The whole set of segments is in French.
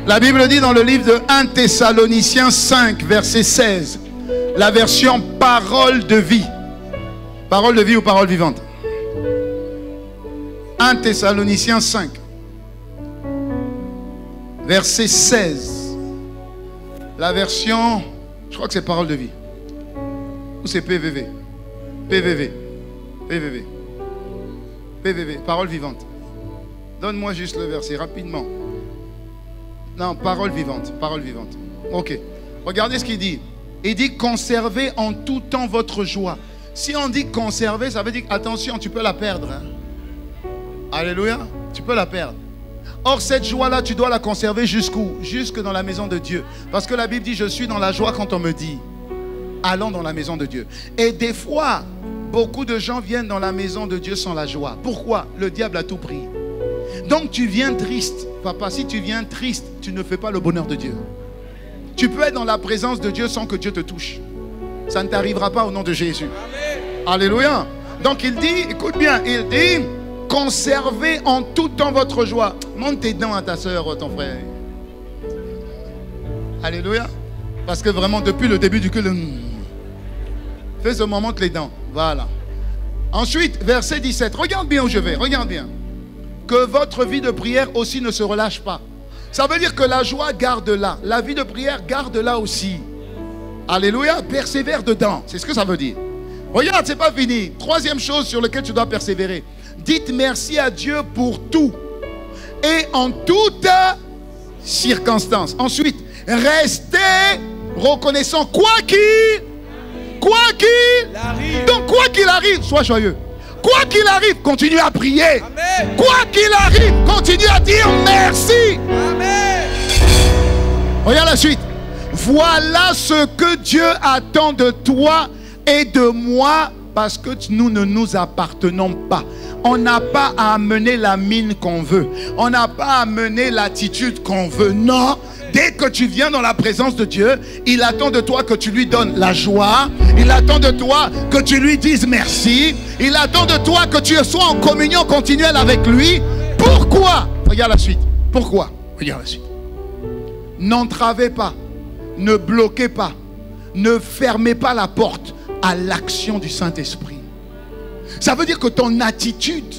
La Bible dit dans le livre de 1 Thessaloniciens 5, verset 16, la version parole de vie. Parole de vie ou parole vivante? 1 Thessaloniciens 5, verset 16. La version, je crois que c'est parole de vie. Ou c'est PVV? PVV. PVV. PVV, parole vivante. Donne-moi juste le verset, rapidement. Non, parole vivante, parole vivante. Ok. Regardez ce qu'il dit. Il dit conservez en tout temps votre joie. Si on dit conserver, ça veut dire attention, tu peux la perdre. Hein? Alléluia, tu peux la perdre. Or, cette joie-là, tu dois la conserver jusqu'où? Jusque dans la maison de Dieu. Parce que la Bible dit, je suis dans la joie quand on me dit, allons dans la maison de Dieu. Et des fois, beaucoup de gens viennent dans la maison de Dieu sans la joie. Pourquoi? Le diable a tout pris. Donc, tu viens triste. Papa, si tu viens triste, tu ne fais pas le bonheur de Dieu. Tu peux être dans la présence de Dieu sans que Dieu te touche. Ça ne t'arrivera pas au nom de Jésus. Amen. Alléluia. Donc, il dit, écoute bien, il dit... Conservez en tout temps votre joie. Monte tes dents à ta soeur, ton frère. Alléluia. Parce que vraiment, depuis le début du culte, fais ce moment les dents. Voilà. Ensuite, verset 17. Regarde bien où je vais. Regarde bien. Que votre vie de prière aussi ne se relâche pas. Ça veut dire que la joie, garde-la. La vie de prière, garde-la aussi. Alléluia. Persévère dedans. C'est ce que ça veut dire. Regarde, c'est pas fini. Troisième chose sur laquelle tu dois persévérer. Dites merci à Dieu pour tout et en toutes circonstances. Ensuite, restez reconnaissant quoi qu'il arrive. Donc quoi qu'il arrive, sois joyeux. Quoi qu'il arrive, continue à prier. Amen. Quoi qu'il arrive, continue à dire merci. Amen. Regarde la suite. Voilà ce que Dieu attend de toi et de moi, parce que nous ne nous appartenons pas. On n'a pas à amener la mine qu'on veut. On n'a pas à amener l'attitude qu'on veut. Non. Dès que tu viens dans la présence de Dieu, il attend de toi que tu lui donnes la joie. Il attend de toi que tu lui dises merci. Il attend de toi que tu sois en communion continuelle avec lui. Pourquoi? Regarde la suite. Pourquoi? Regarde la suite. N'entravez pas. Ne bloquez pas. Ne fermez pas la porte à l'action du Saint-Esprit. Ça veut dire que ton attitude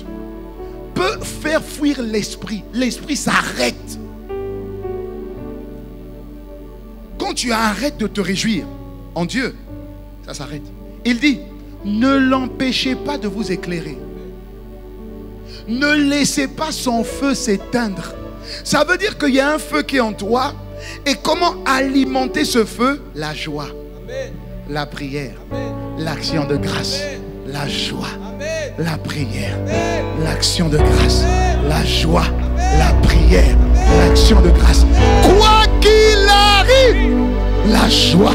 peut faire fuir l'esprit. L'esprit s'arrête. Quand tu arrêtes de te réjouir en Dieu, ça s'arrête. Il dit, ne l'empêchez pas de vous éclairer. Ne laissez pas son feu s'éteindre. Ça veut dire qu'il y a un feu qui est en toi. Et comment alimenter ce feu? La joie, la prière, l'action de grâce, la joie, la prière, l'action de grâce, la joie, la prière, l'action de grâce. Quoi qu'il arrive, la joie,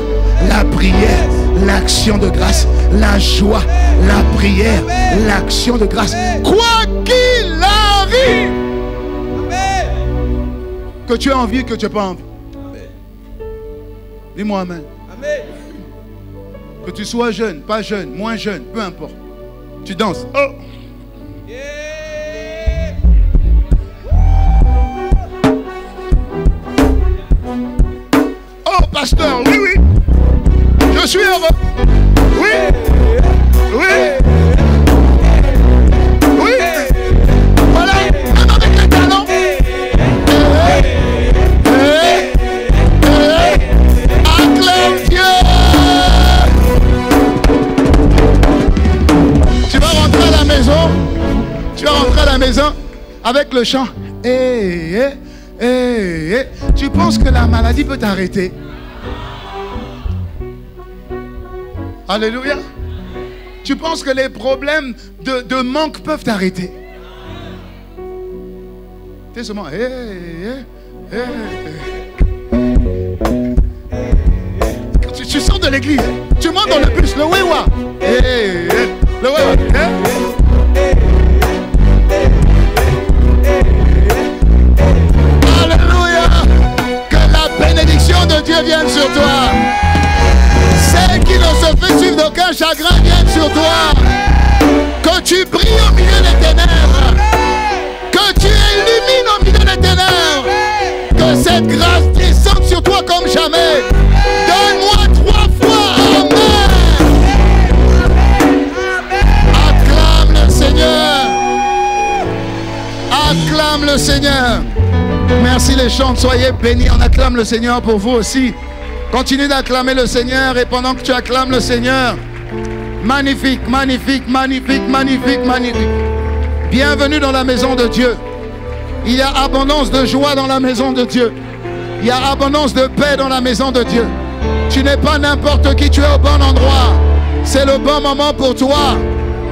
la prière, l'action de grâce, la joie, la prière, l'action de grâce. Quoi qu'il arrive, que tu as envie, que tu n'as pas envie. Dis-moi amen. Amen. Que tu sois jeune, pas jeune, moins jeune, peu importe. Tu danses. Oh. Yeah. Oh, pasteur, oui, oui. Je suis heureux. Oui. Oui. Oui. Voilà. Avec les talents. Acclame Dieu. Tu vas rentrer à la maison. Tu vas rentrer à la maison avec le chant. Tu penses que la maladie peut t'arrêter? Alléluia. Tu penses que les problèmes de manque peuvent t'arrêter? Tu es seulement tu sors de l'église, tu montes dans le bus, le wewa. Le wewa. Alléluia. Que la bénédiction de Dieu vienne sur toi. Celle qui ne se fait suivre d'aucun chagrin vienne sur toi. Que tu brilles au milieu des ténèbres. Que tu illumines au milieu des ténèbres. Que cette grâce Merci les chants, soyez bénis. On acclame le Seigneur pour vous aussi. Continue d'acclamer le Seigneur et pendant que tu acclames le Seigneur, magnifique, magnifique, magnifique, magnifique, magnifique. Bienvenue dans la maison de Dieu. Il y a abondance de joie dans la maison de Dieu. Il y a abondance de paix dans la maison de Dieu. Tu n'es pas n'importe qui, tu es au bon endroit. C'est le bon moment pour toi.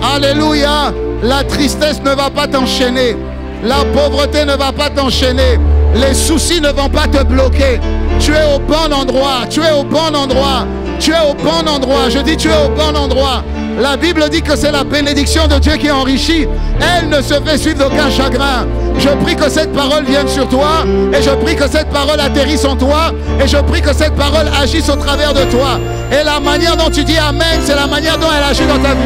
Alléluia. La tristesse ne va pas t'enchaîner. La pauvreté ne va pas t'enchaîner. Les soucis ne vont pas te bloquer. Tu es au bon endroit. Tu es au bon endroit. Tu es au bon endroit. Je dis tu es au bon endroit. La Bible dit que c'est la bénédiction de Dieu qui enrichit. Elle ne se fait suivre d'aucun chagrin. Je prie que cette parole vienne sur toi. Et je prie que cette parole atterrisse en toi. Et je prie que cette parole agisse au travers de toi. Et la manière dont tu dis Amen, c'est la manière dont elle agit dans ta vie.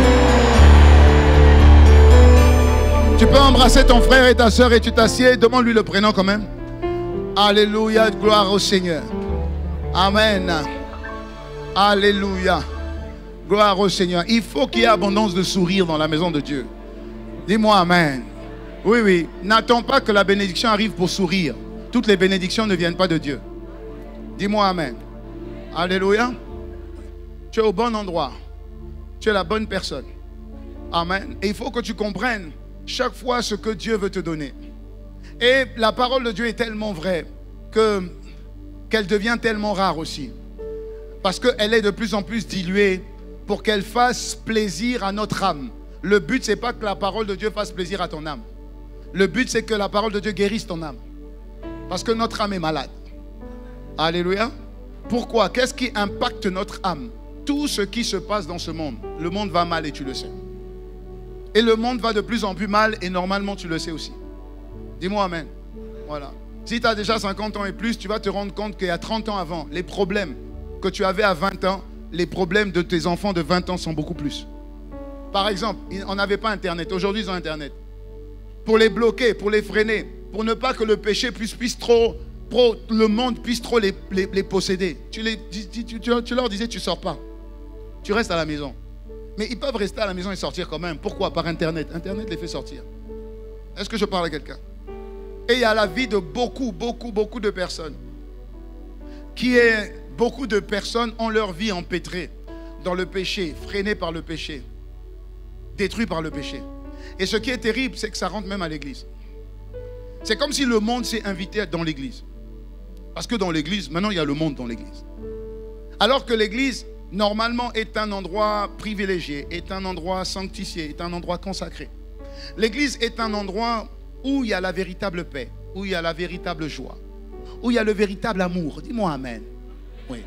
Tu peux embrasser ton frère et ta soeur et tu t'assieds. Demande-lui le prénom quand même. Alléluia, gloire au Seigneur. Amen. Alléluia. Gloire au Seigneur. Il faut qu'il y ait abondance de sourires dans la maison de Dieu. Dis-moi Amen. Oui, oui. N'attends pas que la bénédiction arrive pour sourire. Toutes les bénédictions ne viennent pas de Dieu. Dis-moi Amen. Alléluia. Tu es au bon endroit. Tu es la bonne personne. Amen. Et il faut que tu comprennes chaque fois ce que Dieu veut te donner. Et la parole de Dieu est tellement vraie qu'elle devient tellement rare aussi. Parce qu'elle est de plus en plus diluée pour qu'elle fasse plaisir à notre âme. Le but, ce n'est pas que la parole de Dieu fasse plaisir à ton âme. Le but, c'est que la parole de Dieu guérisse ton âme. Parce que notre âme est malade. Alléluia. Pourquoi? Qu'est-ce qui impacte notre âme? Tout ce qui se passe dans ce monde. Le monde va mal et tu le sais. Et le monde va de plus en plus mal et normalement tu le sais aussi. Dis-moi Amen. Voilà. Si tu as déjà 50 ans et plus, tu vas te rendre compte qu'il y a 30 ans avant, les problèmes que tu avais à 20 ans, les problèmes de tes enfants de 20 ans sont beaucoup plus. Par exemple, on n'avait pas Internet. Aujourd'hui, ils ont Internet. Pour les bloquer, pour les freiner, pour ne pas que le péché puisse trop, le monde puisse trop les posséder. Tu leur disais, tu ne sors pas. Tu restes à la maison. Mais ils peuvent rester à la maison et sortir quand même. Pourquoi? Par Internet. Internet les fait sortir. Est-ce que je parle à quelqu'un? Et il y a la vie de beaucoup de personnes. Beaucoup de personnes ont leur vie empêtrée dans le péché, freinée par le péché, détruite par le péché. Et ce qui est terrible, c'est que ça rentre même à l'église. C'est comme si le monde s'est invité dans l'église. Parce que dans l'église, maintenant il y a le monde dans l'église. Alors que l'église, normalement, est un endroit privilégié, est un endroit sanctifié, est un endroit consacré. L'église est un endroit où il y a la véritable paix, où il y a la véritable joie, où il y a le véritable amour. Dis-moi Amen. Oui.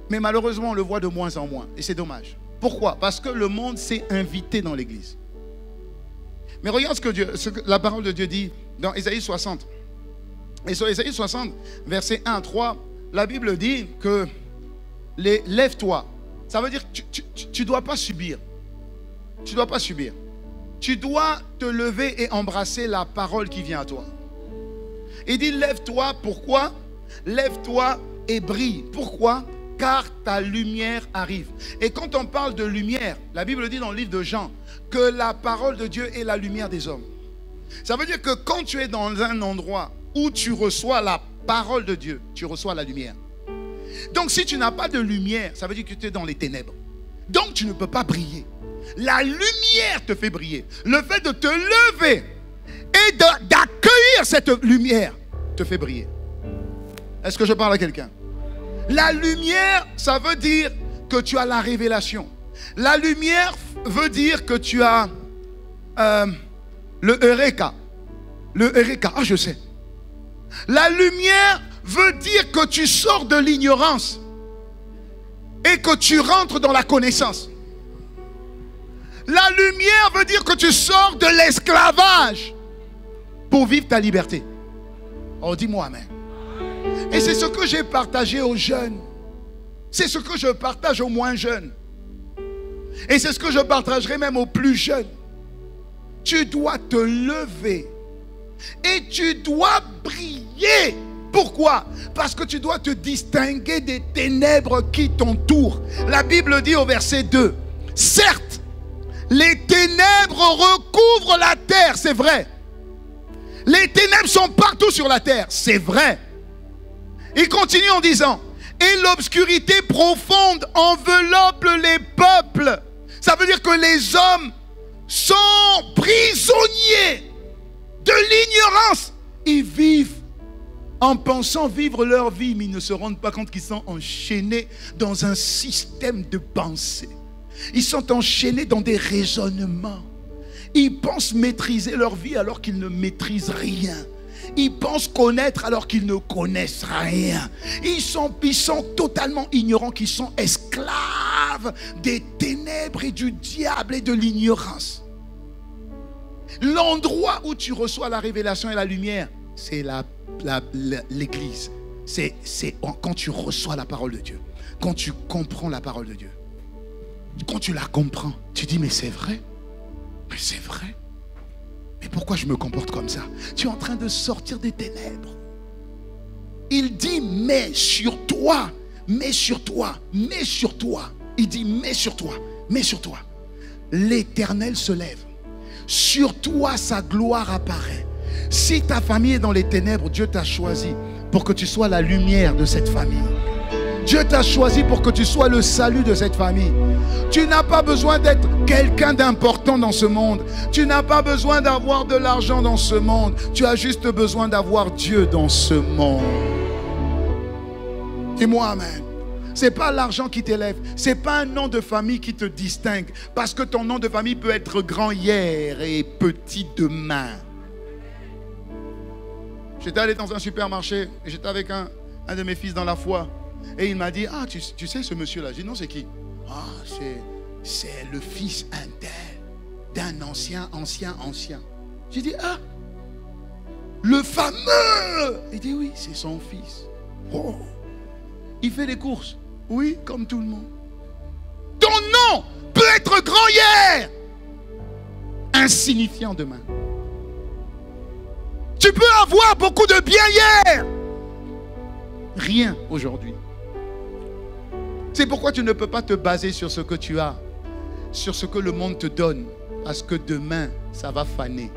Mais malheureusement, on le voit de moins en moins. Et c'est dommage. Pourquoi? Parce que le monde s'est invité dans l'église. Mais regarde ce que la parole de Dieu dit dans Ésaïe 60. Et sur Ésaïe 60, versets 1 à 3, la Bible dit que lève-toi. Ça veut dire que tu ne dois pas subir. Tu ne dois pas subir. Tu dois te lever et embrasser la parole qui vient à toi. Il dit lève-toi. Pourquoi? Lève-toi et brille. Pourquoi? Car ta lumière arrive. Et quand on parle de lumière, la Bible dit dans le livre de Jean que la parole de Dieu est la lumière des hommes. Ça veut dire que quand tu es dans un endroit où tu reçois la parole de Dieu, tu reçois la lumière. Donc si tu n'as pas de lumière, ça veut dire que tu es dans les ténèbres. Donc tu ne peux pas briller. La lumière te fait briller. Le fait de te lever et d'accueillir cette lumière te fait briller. Est-ce que je parle à quelqu'un? La lumière, ça veut dire que tu as la révélation. La lumière veut dire que tu as le Eureka. Le Eureka, ah je sais. La lumière veut dire que tu sors de l'ignorance et que tu rentres dans la connaissance. La lumière veut dire que tu sors de l'esclavage pour vivre ta liberté. Oh, dis-moi Amen. Et c'est ce que j'ai partagé aux jeunes. C'est ce que je partage aux moins jeunes. Et c'est ce que je partagerai même aux plus jeunes. Tu dois te lever et tu dois briller. Pourquoi? Parce que tu dois te distinguer des ténèbres qui t'entourent. La Bible dit au verset 2, certes, les ténèbres recouvrent la terre, c'est vrai. Les ténèbres sont partout sur la terre. C'est vrai. Il continue en disant, et l'obscurité profonde enveloppe les peuples. Ça veut dire que les hommes sont prisonniers de l'ignorance. Ils vivent en pensant vivre leur vie, mais ils ne se rendent pas compte qu'ils sont enchaînés dans un système de pensée. Ils sont enchaînés dans des raisonnements. Ils pensent maîtriser leur vie alors qu'ils ne maîtrisent rien. Ils pensent connaître alors qu'ils ne connaissent rien. Ils sont totalement ignorants, qu'ils sont esclaves des ténèbres et du diable et de l'ignorance. L'endroit où tu reçois la révélation et la lumière, c'est l'église. C'est quand tu reçois la parole de Dieu. Quand tu comprends la parole de Dieu. Quand tu la comprends, tu dis mais c'est vrai. Mais c'est vrai. Mais pourquoi je me comporte comme ça? Tu es en train de sortir des ténèbres. Il dit mais sur toi, mais sur toi, mais sur toi. Il dit mais sur toi, mais sur toi. L'Éternel se lève. Sur toi sa gloire apparaît. Si ta famille est dans les ténèbres, Dieu t'a choisi pour que tu sois la lumière de cette famille. Dieu t'a choisi pour que tu sois le salut de cette famille. Tu n'as pas besoin d'être quelqu'un d'important dans ce monde. Tu n'as pas besoin d'avoir de l'argent dans ce monde. Tu as juste besoin d'avoir Dieu dans ce monde. Dis-moi amen. Ce n'est pas l'argent qui t'élève. Ce n'est pas un nom de famille qui te distingue. Parce que ton nom de famille peut être grand hier et petit demain. J'étais allé dans un supermarché et j'étais avec un de mes fils dans la foi. Et il m'a dit, ah, tu sais ce monsieur-là? J'ai dit, non, c'est qui? Ah, c'est le fils d'un ancien. J'ai dit, ah, le fameux. Il dit, oui, c'est son fils. Oh. Il fait des courses. Oui, comme tout le monde. Ton nom peut être grand hier, insignifiant demain. Tu peux avoir beaucoup de bien hier, rien aujourd'hui. C'est pourquoi tu ne peux pas te baser sur ce que tu as, sur ce que le monde te donne, parce que demain, ça va faner.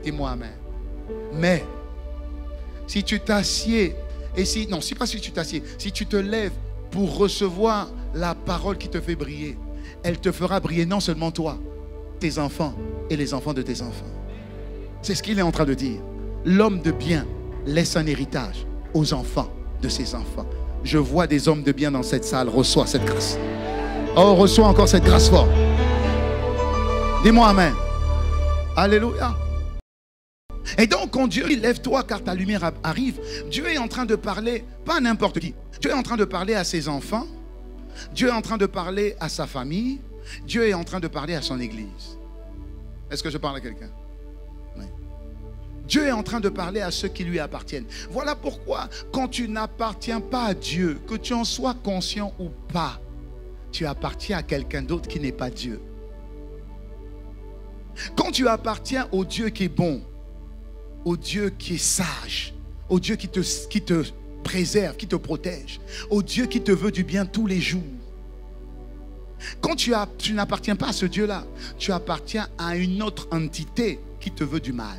Dis-moi amen. Mais, si tu t'assieds, si tu te lèves pour recevoir la parole qui te fait briller, elle te fera briller non seulement toi, tes enfants et les enfants de tes enfants. C'est ce qu'il est en train de dire. L'homme de bien laisse un héritage aux enfants de ses enfants. Je vois des hommes de bien dans cette salle. Reçois cette grâce. Oh, reçois encore cette grâce forte. Dis-moi amen. Alléluia. Et donc, quand Dieu dit lève-toi car ta lumière arrive, Dieu est en train de parler, pas à n'importe qui. Dieu est en train de parler à ses enfants. Dieu est en train de parler à sa famille. Dieu est en train de parler à son église. Est-ce que je parle à quelqu'un? Oui. Dieu est en train de parler à ceux qui lui appartiennent. Voilà pourquoi, quand tu n'appartiens pas à Dieu, que tu en sois conscient ou pas, tu appartiens à quelqu'un d'autre qui n'est pas Dieu. Quand tu appartiens au Dieu qui est bon, au Dieu qui est sage, au Dieu qui te préserve, qui te protège, au Dieu qui te veut du bien tous les jours. Quand tu n'appartiens pas à ce Dieu-là, tu appartiens à une autre entité qui te veut du mal.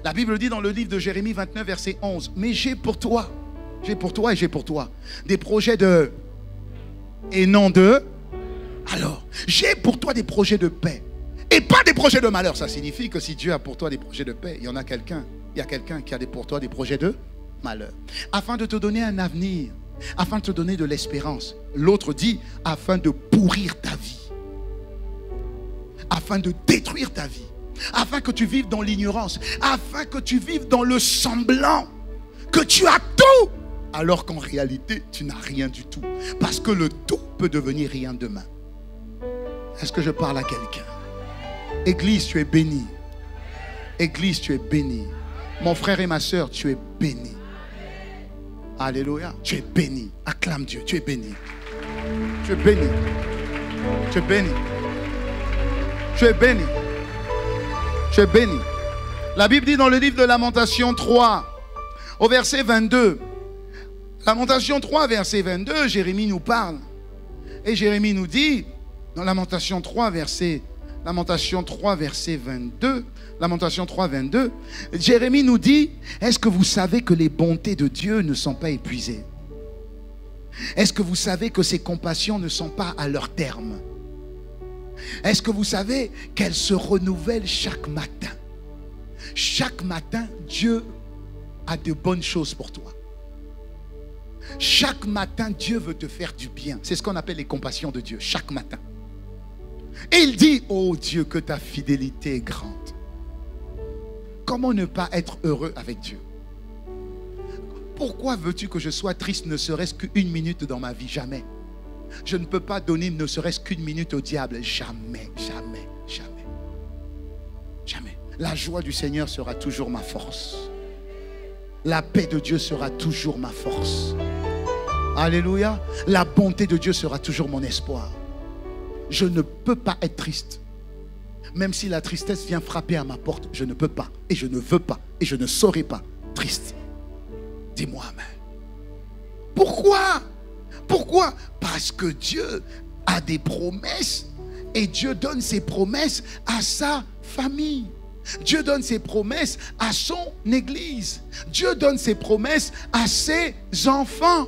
La Bible dit dans le livre de Jérémie 29, verset 11, mais j'ai pour toi et j'ai pour toi des projets de et non de. Alors, j'ai pour toi des projets de paix et pas des projets de malheur. Ça signifie que si Dieu a pour toi des projets de paix, il y a quelqu'un qui a pour toi des projets de malheur. Afin de te donner un avenir, afin de te donner de l'espérance. L'autre dit, afin de pourrir ta vie, afin de détruire ta vie, afin que tu vives dans l'ignorance, afin que tu vives dans le semblant que tu as tout, alors qu'en réalité, tu n'as rien du tout. Parce que le tout peut devenir rien demain. Est-ce que je parle à quelqu'un? Église, tu es béni. Église, tu es béni. Mon frère et ma soeur, tu es béni. Alléluia. Tu es béni. Acclame Dieu. Tu es béni. Tu es béni. Tu es béni. Tu es béni. Tu es béni. La Bible dit dans le livre de Lamentation 3, au verset 22. Lamentation 3, verset 22, Jérémie nous parle. Et Jérémie nous dit, dans Lamentation 3, verset Lamentation 3, verset 22. Lamentation 3, 22. Jérémie nous dit, est-ce que vous savez que les bontés de Dieu ne sont pas épuisées? Est-ce que vous savez que ses compassions ne sont pas à leur terme? Est-ce que vous savez qu'elles se renouvellent chaque matin? Chaque matin, Dieu a de bonnes choses pour toi. Chaque matin, Dieu veut te faire du bien. C'est ce qu'on appelle les compassions de Dieu, chaque matin. Et il dit, oh Dieu, que ta fidélité est grande. Comment ne pas être heureux avec Dieu? Pourquoi veux-tu que je sois triste ne serait-ce qu'une minute dans ma vie? Jamais. Je ne peux pas donner ne serait-ce qu'une minute au diable. Jamais, jamais, jamais. Jamais. La joie du Seigneur sera toujours ma force. La paix de Dieu sera toujours ma force. Alléluia. La bonté de Dieu sera toujours mon espoir. Je ne peux pas être triste. Même si la tristesse vient frapper à ma porte, je ne peux pas, et je ne veux pas, et je ne serai pas triste. Dis-moi amen. Pourquoi? Pourquoi? Parce que Dieu a des promesses, et Dieu donne ses promesses à sa famille. Dieu donne ses promesses à son église. Dieu donne ses promesses à ses enfants.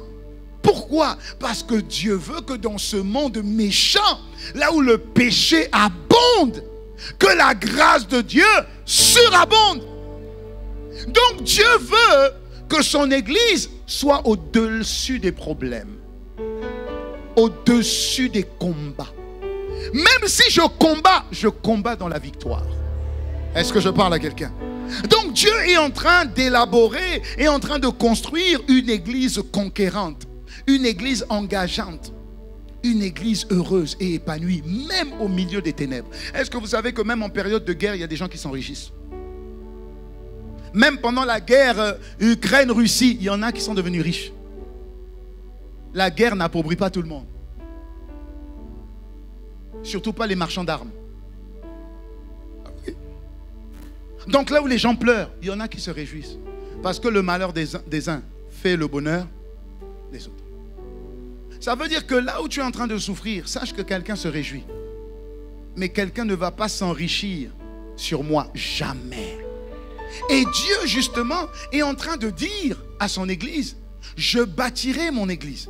Pourquoi? Parce que Dieu veut que dans ce monde méchant, là où le péché abonde, que la grâce de Dieu surabonde. Donc Dieu veut que son église soit au-dessus des problèmes, au-dessus des combats. Même si je combats dans la victoire. Est-ce que je parle à quelqu'un? Donc Dieu est en train d'élaborer, est en train de construire une église conquérante, une église engageante, une église heureuse et épanouie, même au milieu des ténèbres. Est-ce que vous savez que même en période de guerre, il y a des gens qui s'enrichissent? Même pendant la guerre Ukraine-Russie, il y en a qui sont devenus riches. La guerre n'appauvrit pas tout le monde. Surtout pas les marchands d'armes. Donc là où les gens pleurent, il y en a qui se réjouissent. Parce que le malheur des uns fait le bonheur des autres. Ça veut dire que là où tu es en train de souffrir, sache que quelqu'un se réjouit. Mais quelqu'un ne va pas s'enrichir sur moi, jamais. Et Dieu, justement, est en train de dire à son église, je bâtirai mon église.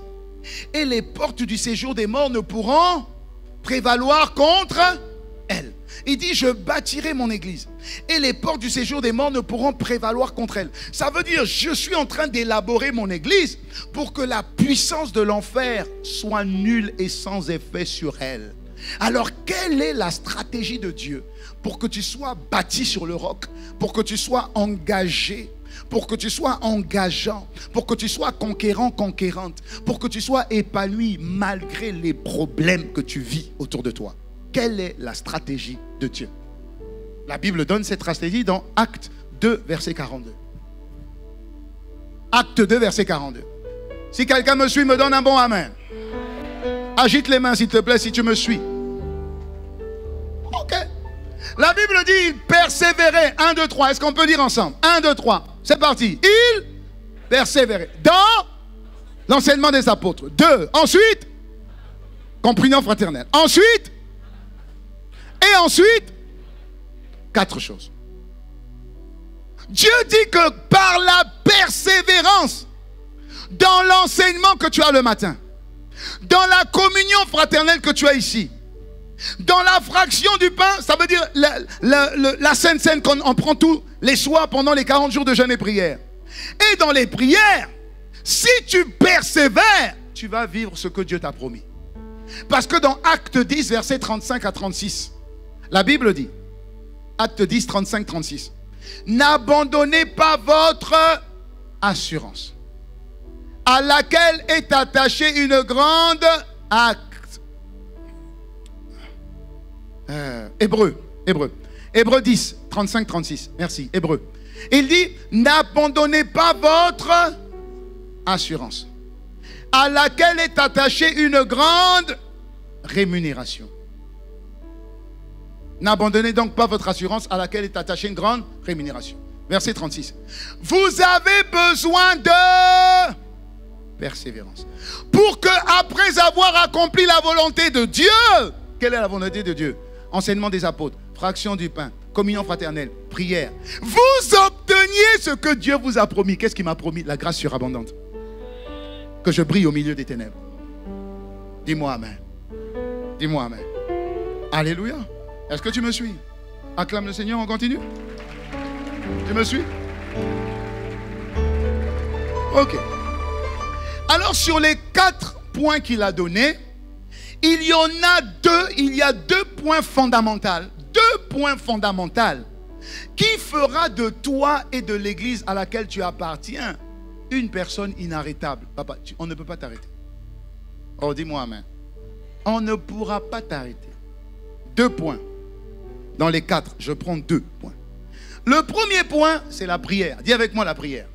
Et les portes du séjour des morts ne pourront prévaloir contre elle. Il dit, je bâtirai mon église. Et les portes du séjour des morts ne pourront prévaloir contre elle. Ça veut dire, je suis en train d'élaborer mon église pour que la puissance de l'enfer soit nulle et sans effet sur elle. Alors, quelle est la stratégie de Dieu pour que tu sois bâti sur le roc, pour que tu sois engagé, pour que tu sois engageant, pour que tu sois conquérant, conquérante, pour que tu sois épanoui malgré les problèmes que tu vis autour de toi? Quelle est la stratégie de Dieu? La Bible donne cette stratégie dans Acte 2, verset 42. Acte 2, verset 42. Si quelqu'un me suit, me donne un bon amen. Agite les mains, s'il te plaît, si tu me suis. Ok. La Bible dit, il persévérait. 1, 2, 3. Est-ce qu'on peut dire ensemble? 1, 2, 3. C'est parti. Il persévérait dans l'enseignement des apôtres. 2. Ensuite, communion fraternelle. Ensuite, et ensuite, 4 choses. Dieu dit que par la persévérance dans l'enseignement que tu as le matin, dans la communion fraternelle que tu as ici, dans la fraction du pain, ça veut dire la Sainte Seine qu'on prend tous les soirs pendant les 40 jours de jeûne et prière. Et dans les prières, si tu persévères, tu vas vivre ce que Dieu t'a promis. Parce que dans Acte 10, versets 35 à 36, la Bible dit, Acte 10, 35, 36, n'abandonnez pas votre assurance, à laquelle est attachée une grande acte. Hébreu 10, 35, 36. Merci, Hébreu. Il dit, n'abandonnez pas votre assurance, à laquelle est attachée une grande rémunération. N'abandonnez donc pas votre assurance, à laquelle est attachée une grande rémunération. Verset 36. Vous avez besoin de persévérance, pour que, après avoir accompli la volonté de Dieu, quelle est la volonté de Dieu? enseignement des apôtres, fraction du pain, communion fraternelle, prière. Vous obteniez ce que Dieu vous a promis. Qu'est-ce qu'il m'a promis? La grâce surabondante. Que je brille au milieu des ténèbres. Dis-moi amen. Dis-moi amen. Alléluia. Est-ce que tu me suis? Acclame le Seigneur, on continue. Tu me suis? Ok. Alors sur les 4 points qu'il a donnés, il y a deux points fondamentaux. 2 points fondamentaux qui fera de toi et de l'église à laquelle tu appartiens une personne inarrêtable. Papa, on ne peut pas t'arrêter. Oh, dis-moi amen. On ne pourra pas t'arrêter. 2 points. Dans les 4, je prends 2 points. Le premier point, c'est la prière. Dis avec moi la prière.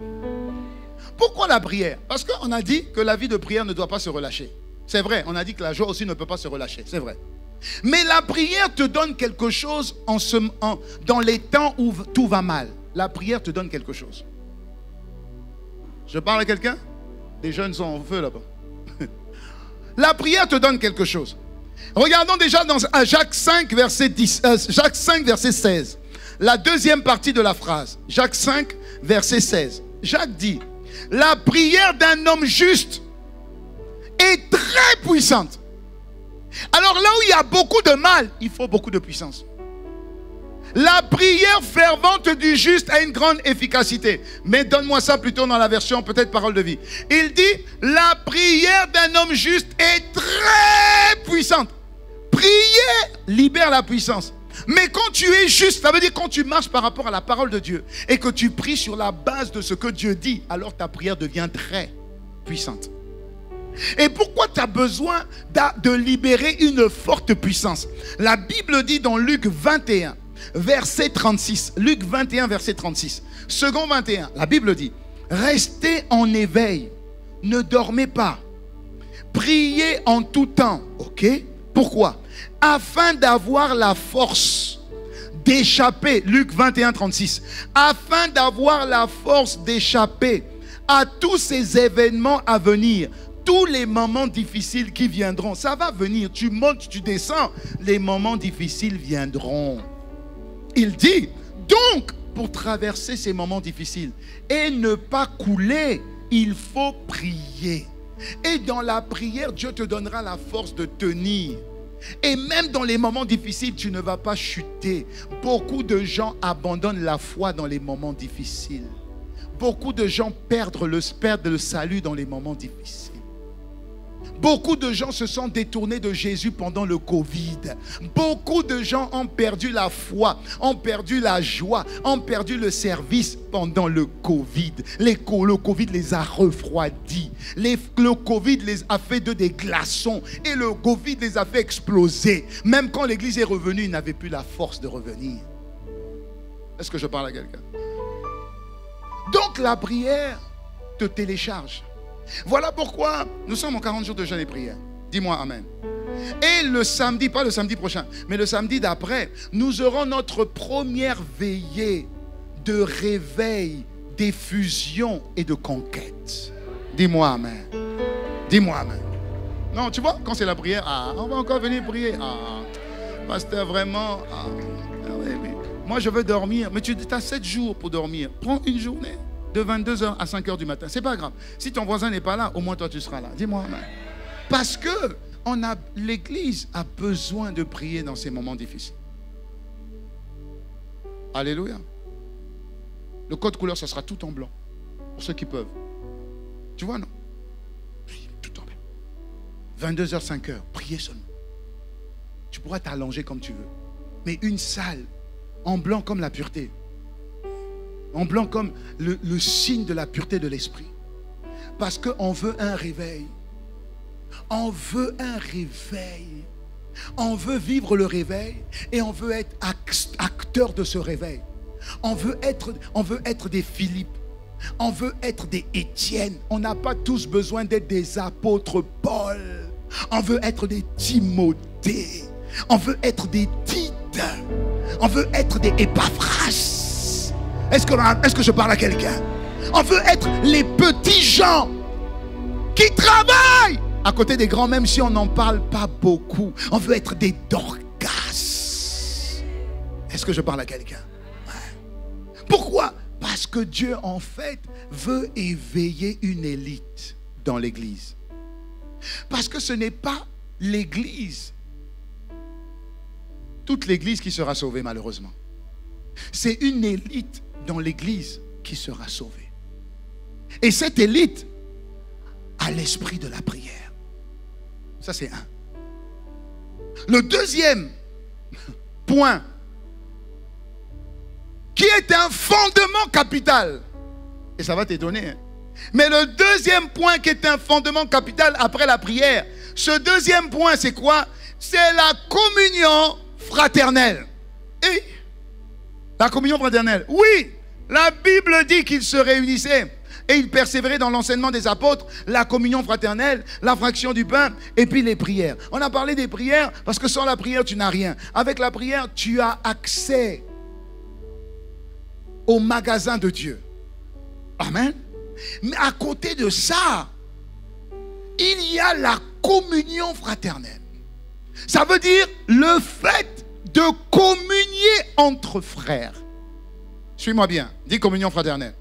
Pourquoi la prière? Parce qu'on a dit que la vie de prière ne doit pas se relâcher. C'est vrai, on a dit que la joie aussi ne peut pas se relâcher. C'est vrai. Mais la prière te donne quelque chose dans les temps où tout va mal. La prière te donne quelque chose. Je parle à quelqu'un? Les jeunes sont en feu là-bas. La prière te donne quelque chose. Regardons déjà dans Jacques 5, verset 16. La deuxième partie de la phrase. Jacques 5, verset 16. Jacques dit, la prière d'un homme juste est très puissante. Alors là où il y a beaucoup de mal, il faut beaucoup de puissance. La prière fervente du juste a une grande efficacité. Mais donne-moi ça plutôt dans la version peut-être parole de vie. Il dit, la prière d'un homme juste est très puissante. Prier libère la puissance. Mais quand tu es juste, ça veut dire quand tu marches par rapport à la parole de Dieu et que tu pries sur la base de ce que Dieu dit, alors ta prière devient très puissante. Et pourquoi tu as besoin de libérer une forte puissance? La Bible dit dans Luc 21, verset 36. Luc 21, verset 36. Second 21, la Bible dit, restez en éveil, ne dormez pas, priez en tout temps. Ok? Pourquoi? Afin d'avoir la force d'échapper, Luc 21, 36, afin d'avoir la force d'échapper à tous ces événements à venir, tous les moments difficiles qui viendront. Ça va venir, tu montes, tu descends, les moments difficiles viendront. Il dit, donc, pour traverser ces moments difficiles et ne pas couler, il faut prier. Et dans la prière, Dieu te donnera la force de tenir. Et même dans les moments difficiles, tu ne vas pas chuter. Beaucoup de gens abandonnent la foi dans les moments difficiles. Beaucoup de gens perdent le salut dans les moments difficiles. Beaucoup de gens se sont détournés de Jésus pendant le Covid. Beaucoup de gens ont perdu la foi, ont perdu la joie, ont perdu le service pendant le Covid. Le Covid les a refroidis. Le Covid les a fait des glaçons. Et le Covid les a fait exploser. Même quand l'église est revenue, ils n'avaient plus la force de revenir. Est-ce que je parle à quelqu'un? Donc la prière te télécharge. Voilà pourquoi nous sommes en 40 jours de jeûne et prière. Dis-moi amen. Et le samedi, pas le samedi prochain, mais le samedi d'après, nous aurons notre première veillée de réveil, d'effusion et de conquête. Dis-moi amen. Dis-moi amen. Non, tu vois, quand c'est la prière, on va encore venir prier. Pasteur, vraiment. Oui. Moi, je veux dormir. Mais tu as 7 jours pour dormir. Prends une journée. De 22h à 5h du matin. C'est pas grave. Si ton voisin n'est pas là, au moins toi tu seras là. Dis-moi amen. Parce que l'église a besoin de prier dans ces moments difficiles. Alléluia. Le code couleur, ça sera tout en blanc. Pour ceux qui peuvent. Tu vois, non? Tout en blanc. 22h, 5h. Priez seulement. Tu pourras t'allonger comme tu veux. Mais une salle en blanc comme la pureté. En blanc comme le signe de la pureté de l'esprit. Parce qu'on veut un réveil. On veut un réveil. On veut vivre le réveil et on veut être acteur de ce réveil. On veut être des Philippe. On veut être des Étienne. On n'a pas tous besoin d'être des apôtres Paul. On veut être des Timothée. On veut être des Tite. On veut être des Épaphras. Est-ce que je parle à quelqu'un? On veut être les petits gens qui travaillent à côté des grands, même si on n'en parle pas beaucoup. On veut être des Dorcas. Est-ce que je parle à quelqu'un? Ouais. Pourquoi? Parce que Dieu, en fait, veut éveiller une élite dans l'église. Parce que ce n'est pas l'église, toute l'église qui sera sauvée, malheureusement. C'est une élite dans l'église qui sera sauvée. Et cette élite a l'esprit de la prière. Ça, c'est un. Le deuxième point, qui est un fondement capital, et ça va t'étonner, hein? Mais le deuxième point qui est un fondement capital après la prière, ce deuxième point, c'est quoi? C'est la communion fraternelle. Et la communion fraternelle, oui, la Bible dit qu'ils se réunissaient et ils persévéraient dans l'enseignement des apôtres, la communion fraternelle, la fraction du pain et puis les prières. On a parlé des prières parce que sans la prière, tu n'as rien. Avec la prière, tu as accès au magasin de Dieu. Amen. Mais à côté de ça, il y a la communion fraternelle. Ça veut dire le fait de communier entre frères. Suis-moi bien. Dis communion fraternelle.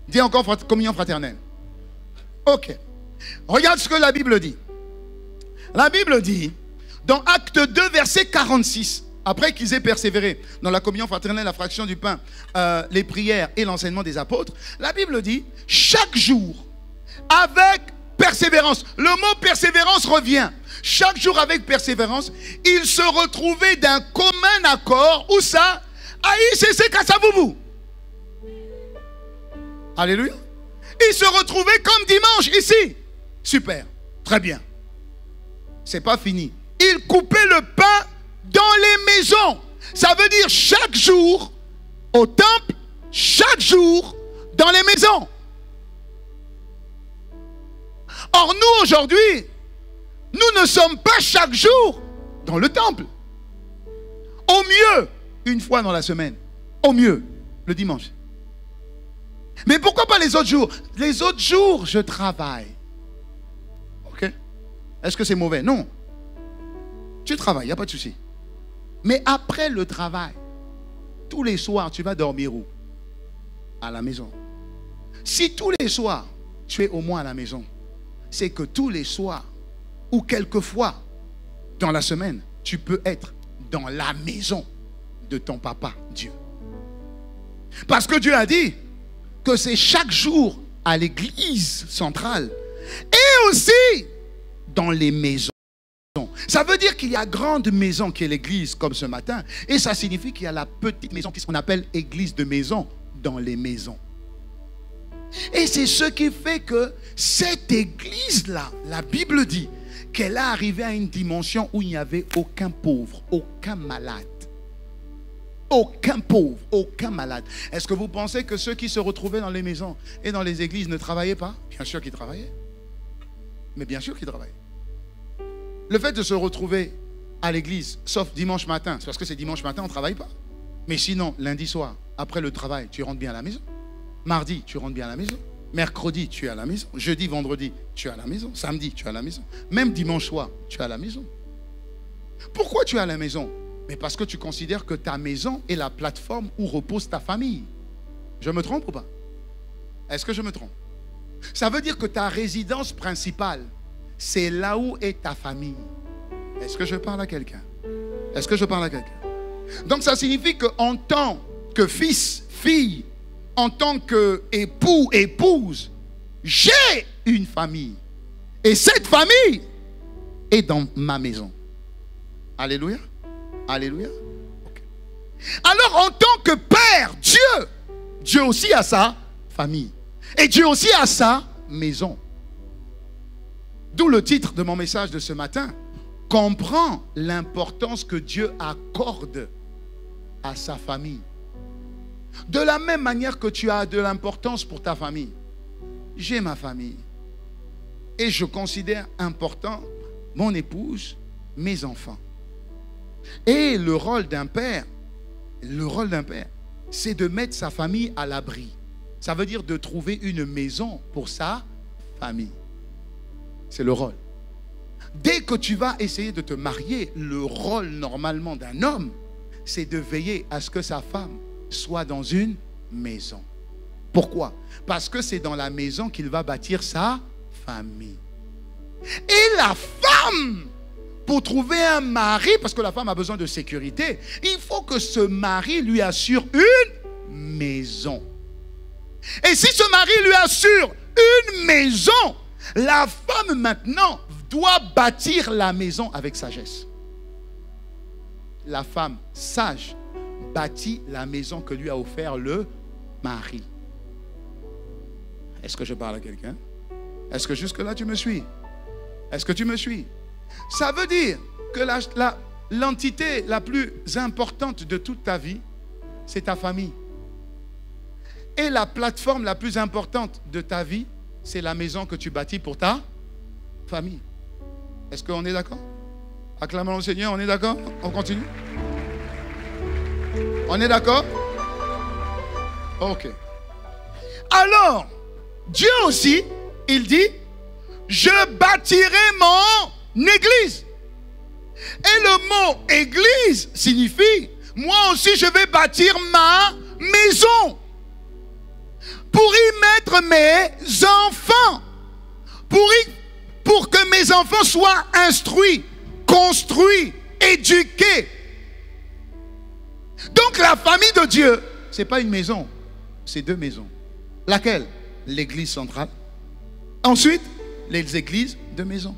Dis encore communion fraternelle. Ok. Regarde ce que la Bible dit. La Bible dit, dans Acte 2, verset 46, après qu'ils aient persévéré dans la communion fraternelle, la fraction du pain, les prières et l'enseignement des apôtres, la Bible dit, chaque jour, avec persévérance. Le mot persévérance revient. Chaque jour avec persévérance, ils se retrouvaient d'un commun accord. Où ça? À ICC Kassaboubou. Alléluia. Ils se retrouvaient comme dimanche ici. Super. Très bien. C'est pas fini. Ils coupaient le pain dans les maisons. Ça veut dire chaque jour au temple, chaque jour dans les maisons. Or nous aujourd'hui, nous ne sommes pas chaque jour dans le temple. Au mieux, une fois dans la semaine. Au mieux, le dimanche. Mais pourquoi pas les autres jours? Les autres jours, je travaille. Ok? Est-ce que c'est mauvais? Non. Tu travailles, il n'y a pas de souci. Mais après le travail, tous les soirs, tu vas dormir où? À la maison. Si tous les soirs, tu es au moins à la maison, c'est que tous les soirs, ou quelquefois, dans la semaine, tu peux être dans la maison de ton papa, Dieu. Parce que Dieu a dit que c'est chaque jour à l'église centrale et aussi dans les maisons. Ça veut dire qu'il y a grande maison qui est l'église comme ce matin et ça signifie qu'il y a la petite maison qui qu'on appelle église de maison dans les maisons. Et c'est ce qui fait que cette église-là, la Bible dit qu'elle est arrivée à une dimension où il n'y avait aucun pauvre, aucun malade. Aucun pauvre, aucun malade. Est-ce que vous pensez que ceux qui se retrouvaient dans les maisons et dans les églises ne travaillaient pas? Bien sûr qu'ils travaillaient. Mais bien sûr qu'ils travaillaient. Le fait de se retrouver à l'église, sauf dimanche matin, c'est parce que c'est dimanche matin, on ne travaille pas. Mais sinon, lundi soir, après le travail, tu rentres bien à la maison. Mardi, tu rentres bien à la maison. Mercredi, tu es à la maison. Jeudi, vendredi, tu es à la maison. Samedi, tu es à la maison. Même dimanche soir, tu es à la maison. Pourquoi tu es à la maison? Mais parce que tu considères que ta maison est la plateforme où repose ta famille. Je me trompe ou pas? Est-ce que je me trompe? Ça veut dire que ta résidence principale, c'est là où est ta famille. Est-ce que je parle à quelqu'un? Est-ce que je parle à quelqu'un? Donc ça signifie qu'en tant que fils, fille, en tant qu'époux, épouse, j'ai une famille. Et cette famille est dans ma maison. Alléluia. Alléluia. Okay. Alors en tant que père, Dieu aussi a sa famille. Et Dieu aussi a sa maison. D'où le titre de mon message de ce matin. Comprends l'importance que Dieu accorde à sa famille. De la même manière que tu as de l'importance pour ta famille. J'ai ma famille. Et je considère important mon épouse, mes enfants. Et le rôle d'un père, c'est de mettre sa famille à l'abri. Ça veut dire de trouver une maison pour sa famille. C'est le rôle. Dès que tu vas essayer de te marier, le rôle normalement d'un homme, c'est de veiller à ce que sa femme soit dans une maison. Pourquoi? Parce que c'est dans la maison qu'il va bâtir sa famille. Et la femme, pour trouver un mari, parce que la femme a besoin de sécurité, il faut que ce mari lui assure une maison. Et si ce mari lui assure une maison, la femme maintenant doit bâtir la maison avec sagesse. La femme sage bâtit la maison que lui a offert le mari. Est-ce que je parle à quelqu'un? Est-ce que jusque-là tu me suis? Est-ce que tu me suis? Ça veut dire que l'entité la plus importante de toute ta vie, c'est ta famille. Et la plateforme la plus importante de ta vie, c'est la maison que tu bâtis pour ta famille. Est-ce qu'on est d'accord? Acclamons le Seigneur, on est d'accord? On continue? On est d'accord? Ok. Alors, Dieu aussi, il dit, je bâtirai mon église. Et le mot église signifie, moi aussi je vais bâtir ma maison. Pour y mettre mes enfants. Pour que mes enfants soient instruits, construits, éduqués. Donc la famille de Dieu, ce n'est pas une maison, c'est deux maisons. Laquelle? L'église centrale. Ensuite, les églises de maison.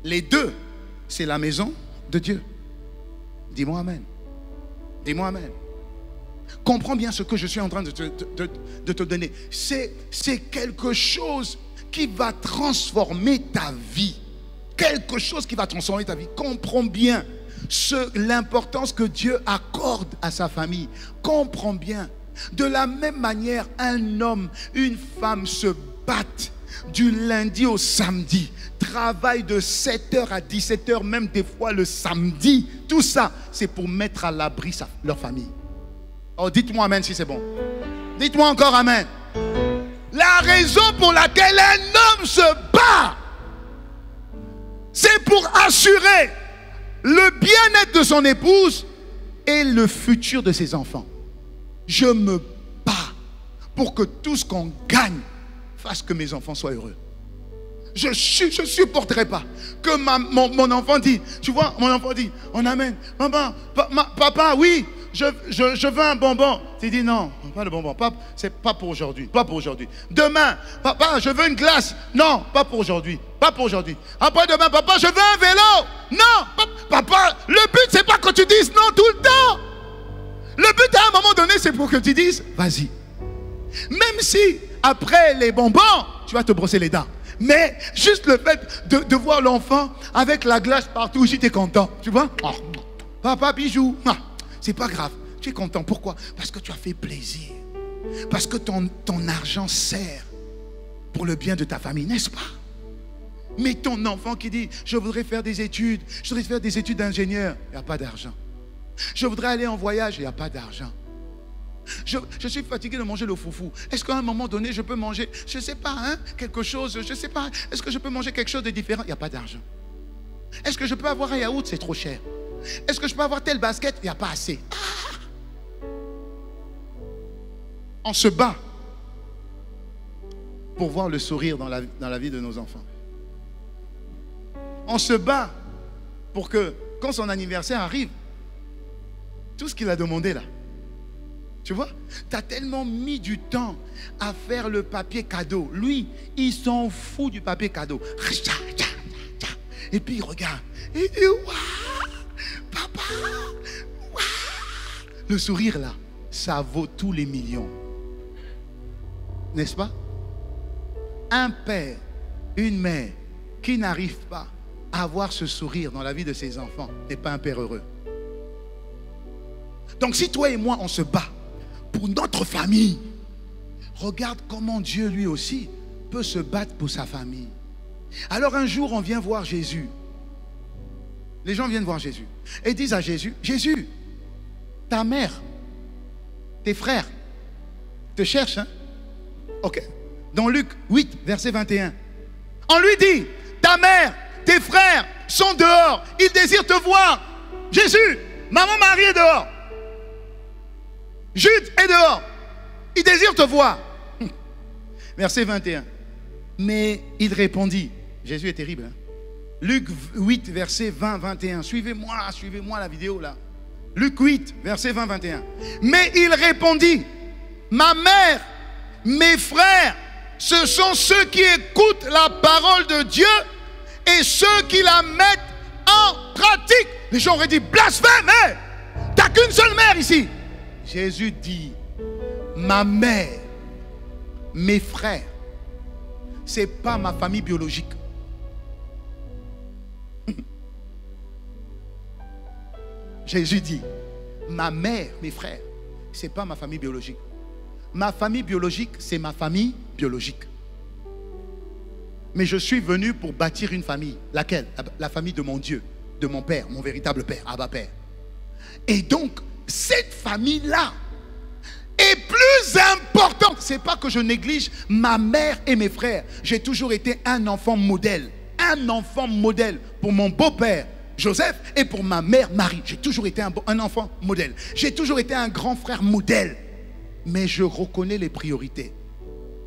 Les deux, c'est la maison de Dieu. Dis-moi amen. Dis-moi amen. Comprends bien ce que je suis en train de te donner. C'est quelque chose qui va transformer ta vie. Quelque chose qui va transformer ta vie. Comprends bien l'importance que Dieu accorde à sa famille. Comprends bien. De la même manière, un homme, une femme se battent du lundi au samedi. Travaillent de 7h à 17h, même des fois le samedi. Tout ça, c'est pour mettre à l'abri leur famille. Oh, dites-moi amen si c'est bon. Dites-moi encore amen. La raison pour laquelle un homme se bat, c'est pour assurer le bien-être de son épouse et le futur de ses enfants. Je me bats pour que tout ce qu'on gagne fasse que mes enfants soient heureux. Je ne supporterai pas que mon enfant dit, tu vois, mon enfant dit, on amène, maman, papa, oui, je veux un bonbon. Tu dis non, pas le bonbon, c'est pas pour aujourd'hui, pas pour aujourd'hui. Demain, papa, je veux une glace. Non, pas pour aujourd'hui, pas pour aujourd'hui. Après demain, papa, je veux un vélo. Non, papa, le but c'est pas que tu dises non tout le temps. Le but à un moment donné, c'est pour que tu dises, vas-y. Même si après les bonbons, tu vas te brosser les dents. Mais juste le fait de voir l'enfant avec la glace partout, si tu es content, tu vois. Oh, papa, bijou, c'est pas grave, tu es content. Pourquoi? Parce que tu as fait plaisir. Parce que ton argent sert pour le bien de ta famille, n'est-ce pas? Mais ton enfant qui dit, je voudrais faire des études, je voudrais faire des études d'ingénieur, il n'y a pas d'argent. Je voudrais aller en voyage, il n'y a pas d'argent. Je suis fatigué de manger le foufou. Est-ce qu'à un moment donné, je peux manger, je ne sais pas, hein, quelque chose, je ne sais pas. Est-ce que je peux manger quelque chose de différent? Il n'y a pas d'argent. Est-ce que je peux avoir un yaourt? C'est trop cher. Est-ce que je peux avoir tel basket? Il n'y a pas assez. On se bat pour voir le sourire dans la vie de nos enfants. On se bat pour que, quand son anniversaire arrive, tout ce qu'il a demandé là, tu vois, tu as tellement mis du temps à faire le papier cadeau. Lui, il s'en fout du papier cadeau. Et puis il regarde. Il dit, waouh, papa, waouh. Le sourire là, ça vaut tous les millions. N'est-ce pas? Un père, une mère qui n'arrive pas à avoir ce sourire dans la vie de ses enfants n'est pas un père heureux. Donc si toi et moi on se bat pour notre famille, regarde comment Dieu lui aussi peut se battre pour sa famille. Alors un jour on vient voir Jésus. Les gens viennent voir Jésus et disent à Jésus, Jésus, ta mère, tes frères te cherchent, hein? Ok. Dans Luc 8, verset 21, on lui dit, ta mère, tes frères sont dehors, ils désirent te voir. Jésus, maman Marie est dehors. Jude est dehors. Il désire te voir. Verset 21. Mais il répondit. Jésus est terrible. Hein? Luc 8, verset 20-21. Suivez-moi la vidéo là. Luc 8, verset 20-21. Mais il répondit, ma mère, mes frères, ce sont ceux qui écoutent la parole de Dieu et ceux qui la mettent en pratique. Les gens auraient dit, blasphème, hein? T'as qu'une seule mère ici. Jésus dit, ma mère, mes frères, c'est pas ma famille biologique. Jésus dit, ma mère, mes frères, c'est pas ma famille biologique. Ma famille biologique, c'est ma famille biologique. Mais je suis venu pour bâtir une famille. Laquelle? La famille de mon Dieu, de mon Père, mon véritable Père, Abba Père. Et donc, cette famille-là est plus importante. C'est pas que je néglige ma mère et mes frères. J'ai toujours été un enfant modèle. Un enfant modèle pour mon beau-père Joseph et pour ma mère Marie. J'ai toujours été un enfant modèle. J'ai toujours été un grand frère modèle. Mais je reconnais les priorités.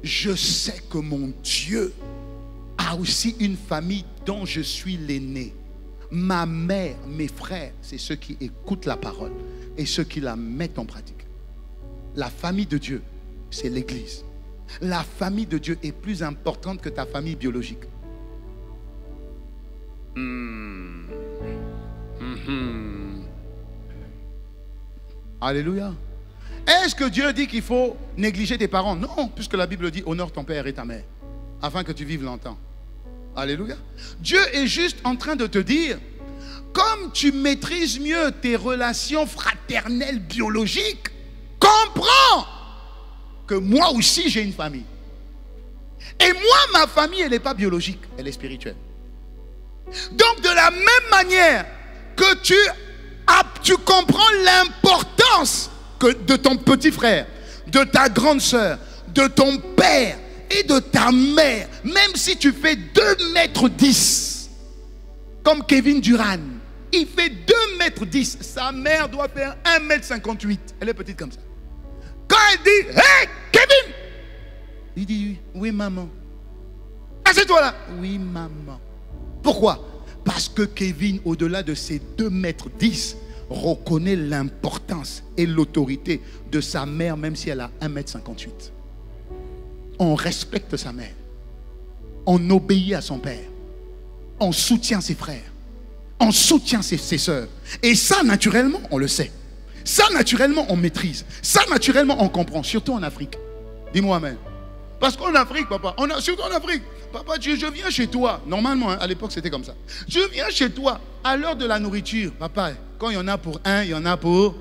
Je sais que mon Dieu a aussi une famille dont je suis l'aîné. Ma mère, mes frères, c'est ceux qui écoutent la parole et ceux qui la mettent en pratique. La famille de Dieu, c'est l'Église. La famille de Dieu est plus importante que ta famille biologique. Alléluia. Est-ce que Dieu dit qu'il faut négliger tes parents? Non, puisque la Bible dit honore ton père et ta mère, afin que tu vives longtemps. Alléluia. Dieu est juste en train de te dire, comme tu maîtrises mieux tes relations fraternelles biologiques, comprends que moi aussi j'ai une famille. Et moi, ma famille, elle n'est pas biologique, elle est spirituelle. Donc de la même manière que tu comprends l'importance de ton petit frère, de ta grande sœur, de ton père et de ta mère, même si tu fais 2,10 mètres, comme Kevin Durant, il fait 2,10 mètres, sa mère doit faire 1,58 m. Elle est petite comme ça. Quand elle dit, hey Kevin, il dit, oui maman. Assieds-toi là. Oui maman. Pourquoi? Parce que Kevin, au-delà de ses 2,10 mètres, reconnaît l'importance et l'autorité de sa mère, même si elle a 1,58 m. On respecte sa mère. On obéit à son père. On soutient ses frères. On soutient ses sœurs. Et ça, naturellement, on le sait. Ça, naturellement, on maîtrise. Ça, naturellement, on comprend. Surtout en Afrique. Dis-moi amen. Parce qu'en Afrique, papa, surtout en Afrique, papa, je viens chez toi. Normalement, hein, à l'époque, c'était comme ça. Je viens chez toi à l'heure de la nourriture. Papa, quand il y en a pour 1, il y en a pour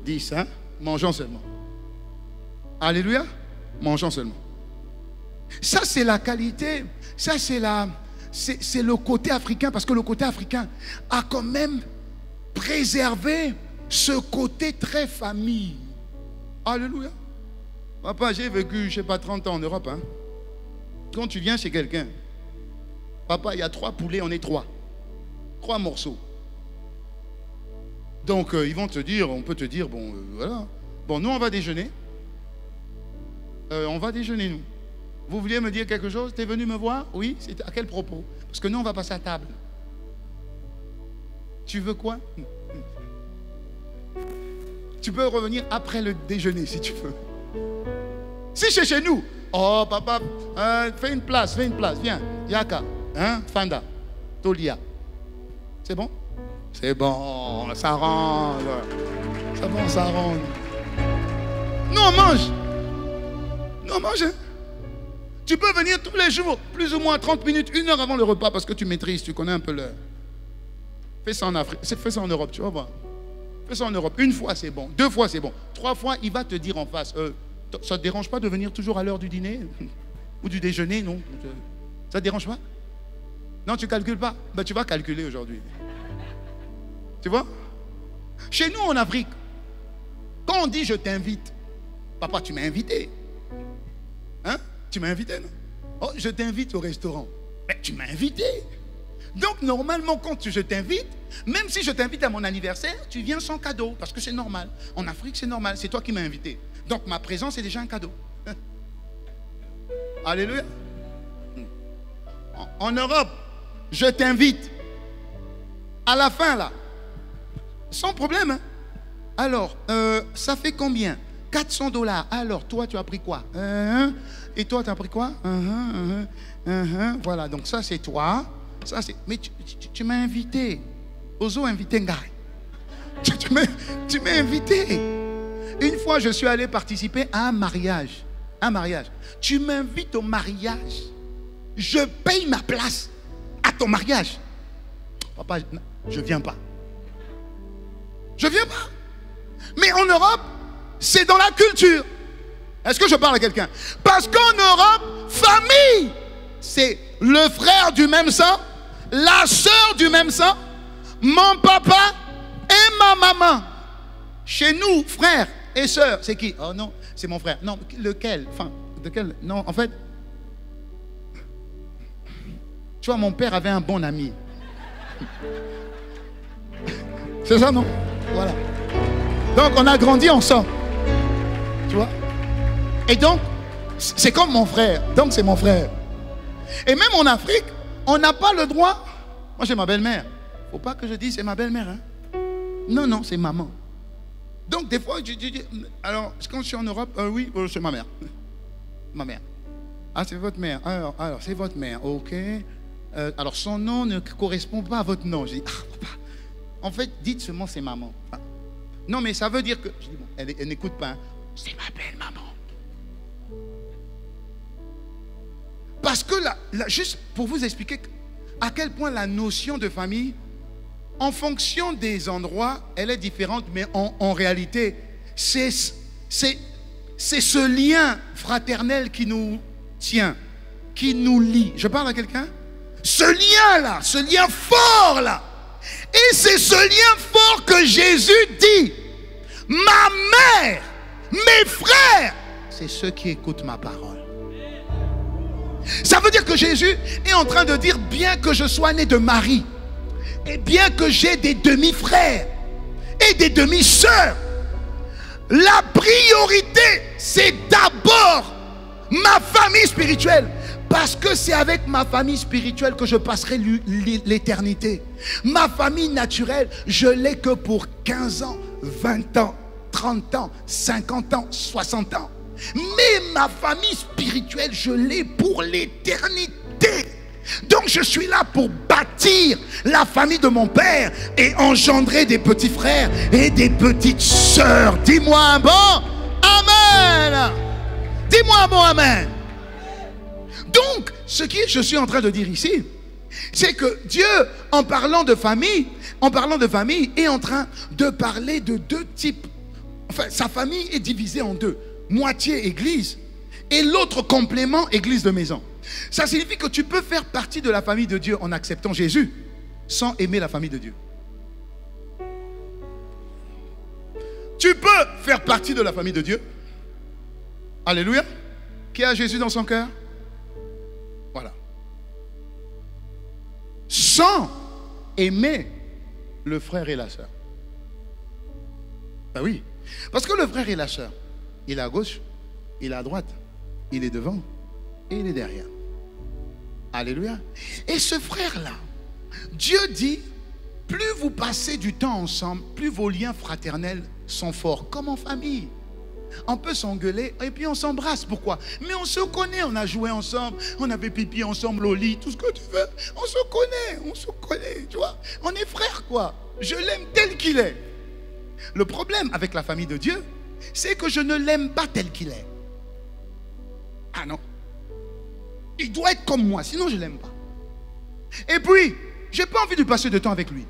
10. Hein? Mangeons seulement. Alléluia. Mangeons seulement. Ça, c'est la qualité. Ça, c'est le côté africain. Parce que le côté africain a quand même préservé ce côté très famille. Alléluia. Papa, j'ai vécu, je ne sais pas, 30 ans en Europe. Hein. Quand tu viens chez quelqu'un, papa, il y a 3 poulets, on est 3. 3 morceaux. Donc, ils vont te dire, on peut te dire, bon, voilà. Bon, nous, on va déjeuner. On va déjeuner, nous. Vous vouliez me dire quelque chose? Tu es venu me voir? Oui? C'est à quel propos? Parce que nous, on va passer à table. Tu veux quoi? Tu peux revenir après le déjeuner, si tu veux. Si c'est chez nous, oh papa, fais une place, viens, Yaka, hein, Fanda, Tolia. C'est bon? C'est bon, ça rentre. C'est bon, ça rentre. Nous on mange. Nous on mange. Hein? Tu peux venir tous les jours, plus ou moins 30 minutes, 1 heure avant le repas, parce que tu maîtrises, tu connais un peu l'heure. Fais ça en Afrique, fais ça en Europe, tu vas voir. Fais ça en Europe. 1 fois c'est bon, 2 fois c'est bon, 3 fois il va te dire en face. Ça ne te dérange pas de venir toujours à l'heure du dîner ou du déjeuner, non? Ça ne te dérange pas? Non, tu ne calcules pas? Ben, tu vas calculer aujourd'hui. Tu vois? Chez nous en Afrique, quand on dit je t'invite, papa, tu m'as invité. Hein? Tu m'as invité, non? Oh, je t'invite au restaurant. Mais tu m'as invité. Donc, normalement, quand je t'invite, Même si je t'invite à mon anniversaire, tu viens sans cadeau, parce que c'est normal. En Afrique, c'est normal, c'est toi qui m'as invité. Donc ma présence est déjà un cadeau. Alléluia. En Europe, je t'invite. À la fin, là, sans problème. Hein? Alors, ça fait combien? 400 $. Alors, toi, tu as pris quoi? Et toi, tu as pris quoi? Voilà, donc ça, c'est toi. Ça, c'est... Mais tu m'as invité. Ozo invité Ngai. Tu m'as invité. Une fois, je suis allé participer à un mariage. Un mariage. Tu m'invites au mariage. Je paye ma place à ton mariage. Papa, je ne viens pas. Je ne viens pas. Mais en Europe, c'est dans la culture. Est-ce que je parle à quelqu'un? Parce qu'en Europe, famille, c'est le frère du même sang, la sœur du même sang, mon papa et ma maman. Chez nous, frère et sœur, c'est qui? Oh non, c'est mon frère. Non, lequel? Enfin, lequel? Non, en fait, tu vois, mon père avait un bon ami. C'est ça, non? Voilà. Donc, on a grandi ensemble. Tu vois? Et donc, c'est comme mon frère. Donc, c'est mon frère. Et même en Afrique, on n'a pas le droit. Moi, j'ai ma belle-mère. Faut pas que je dise c'est ma belle-mère. Hein? Non, non, c'est maman. Donc, des fois, je dis, alors, quand je suis en Europe, oui, c'est ma mère. Ma mère. Ah, c'est votre mère. Alors c'est votre mère. OK. Alors, son nom ne correspond pas à votre nom. Je dis, ah, papa. En fait, dites seulement c'est maman. Ah. Non, mais ça veut dire que... Je dis, bon, elle n'écoute pas. Hein. C'est ma belle maman. Parce que là, juste pour vous expliquer à quel point la notion de famille, en fonction des endroits, elle est différente, mais en réalité, c'est ce lien fraternel qui nous tient, qui nous lie. Je parle à quelqu'un? Ce lien-là, ce lien fort-là. Et c'est ce lien fort que Jésus dit. Ma mère, mes frères, c'est ceux qui écoutent ma parole. Ça veut dire que Jésus est en train de dire, bien que je sois né de Marie, et bien que j'ai des demi-frères et des demi-sœurs, la priorité, c'est d'abord ma famille spirituelle. Parce que c'est avec ma famille spirituelle que je passerai l'éternité. Ma famille naturelle, je l'ai que pour 15 ans, 20 ans, 30 ans, 50 ans, 60 ans. Mais ma famille spirituelle, je l'ai pour l'éternité. Donc je suis là pour bâtir la famille de mon père et engendrer des petits frères et des petites sœurs. Dis-moi un bon amen. Dis-moi un bon amen. Donc, ce que je suis en train de dire ici, c'est que Dieu, en parlant de famille, est en train de parler de deux types. Enfin, sa famille est divisée en deux. Moitié église et l'autre complément église de maison. Ça signifie que tu peux faire partie de la famille de Dieu en acceptant Jésus sans aimer la famille de Dieu. Tu peux faire partie de la famille de Dieu. Alléluia. Qui a Jésus dans son cœur? Voilà. Sans aimer le frère et la sœur. Ben oui. Parce que le frère et la sœur, il est à gauche, il est à droite, il est devant et il est derrière. Alléluia. Et ce frère-là, Dieu dit, plus vous passez du temps ensemble, plus vos liens fraternels sont forts, comme en famille. On peut s'engueuler et puis on s'embrasse. Pourquoi? Mais on se connaît, on a joué ensemble, on avait pipi ensemble au lit, tout ce que tu veux. On se connaît, tu vois. On est frères, quoi. Je l'aime tel qu'il est. Le problème avec la famille de Dieu, c'est que je ne l'aime pas tel qu'il est. Ah non. Il doit être comme moi, sinon je ne l'aime pas. Et puis, je n'ai pas envie de passer de temps avec lui.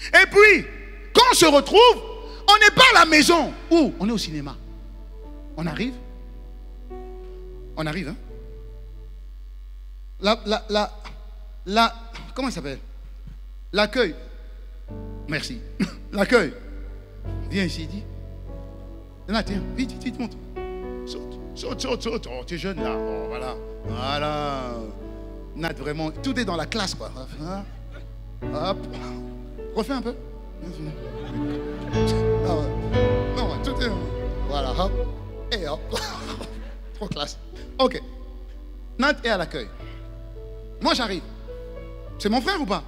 Et puis, quand on se retrouve, on n'est pas à la maison. Où? On est au cinéma. On arrive. On arrive, hein? Comment il s'appelle? L'accueil. Merci. L'accueil. Viens ici, dis. Là, tiens, vite, vite, monte. Saute. Oh, tu es jeune là. Oh, voilà. Voilà. Nat, vraiment. Tout est dans la classe, quoi. Hop. Refais un peu. Non, non, tout est... Voilà, hop. Et hop. Trop classe. Ok. Nat est à l'accueil. Moi, j'arrive. C'est mon frère ou pas?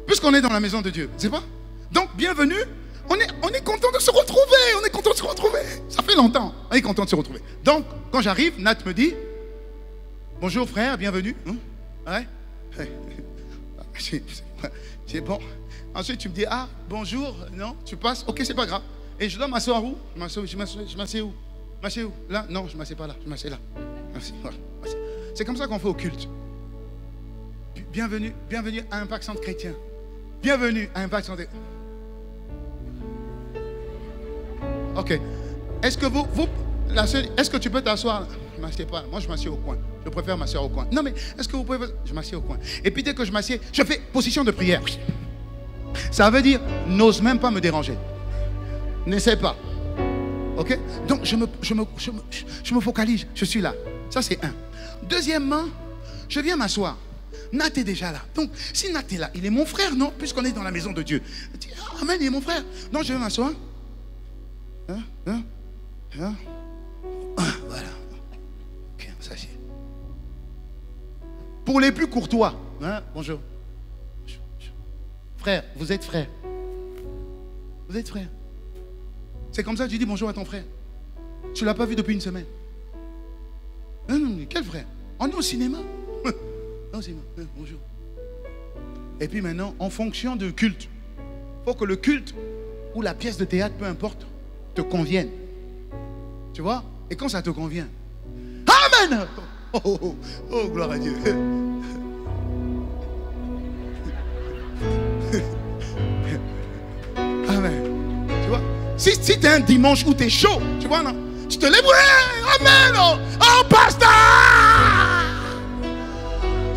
Puisqu'on est dans la maison de Dieu, c'est pas? Donc, bienvenue. On est content de se retrouver. On est content de se retrouver. Ça fait longtemps. On est content de se retrouver. Donc, quand j'arrive, Nat me dit, bonjour frère, bienvenue. Ouais. C'est bon. Ensuite, tu me dis, ah, bonjour. Non, tu passes. Ok, c'est pas grave. Et je dois m'asseoir où? Je m'assieds où? Je m'assieds où? Là? Non, je ne m'assieds pas là. Je m'assieds là. Merci. Voilà. C'est comme ça qu'on fait au culte. Bienvenue à Impact Centre Chrétien. Bienvenue à Impact Centre. Ok. Est-ce que est-ce que tu peux t'asseoir? Je ne m'assieds pas. Moi, je m'assieds au coin. Je préfère m'asseoir au coin. Non, mais est-ce que vous pouvez... Je m'assieds au coin. Et puis, dès que je m'assieds, je fais position de prière. Ça veut dire, n'ose même pas me déranger. N'essaie pas. Ok? Donc, je me focalise. Je suis là. Ça, c'est un. Deuxièmement, je viens m'asseoir. Nat est déjà là. Donc, si Nat est là, il est mon frère, non? Puisqu'on est dans la maison de Dieu. Amen, il est mon frère. Donc, je vais m'asseoir. Voilà. Ok, on s'assied. Pour les plus courtois, bonjour. Frère, vous êtes frère. Vous êtes frère. C'est comme ça que tu dis bonjour à ton frère. Tu ne l'as pas vu depuis une semaine. Non, quel frère? On est au cinéma. Non, cinéma. Bonjour. Et puis maintenant, en fonction du culte, il faut que le culte ou la pièce de théâtre, peu importe, te convienne. Tu vois? Et quand ça te convient, amen! Oh, gloire à Dieu. Amen. Tu vois? Si tu es un dimanche où tu es chaud, tu vois, non? Tu te lèves, ouais, amen! Oh, pasteur!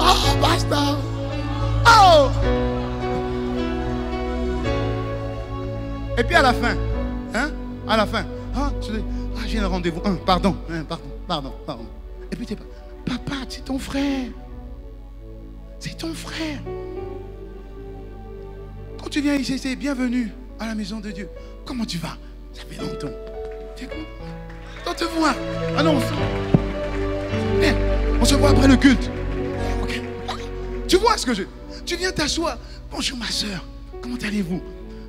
Oh, pasteur! Oh! Et puis à la fin, à la fin, j'ai un rendez-vous. Pardon. Et puis papa, c'est ton frère. C'est ton frère. Quand tu viens ici, c'est bienvenue à la maison de Dieu. Comment tu vas? Ça fait longtemps. Tu es content? On te voit. Ah non, on se voit après le culte. Ok. Tu vois ce que tu viens t'asseoir. Bonjour ma soeur. Comment allez-vous?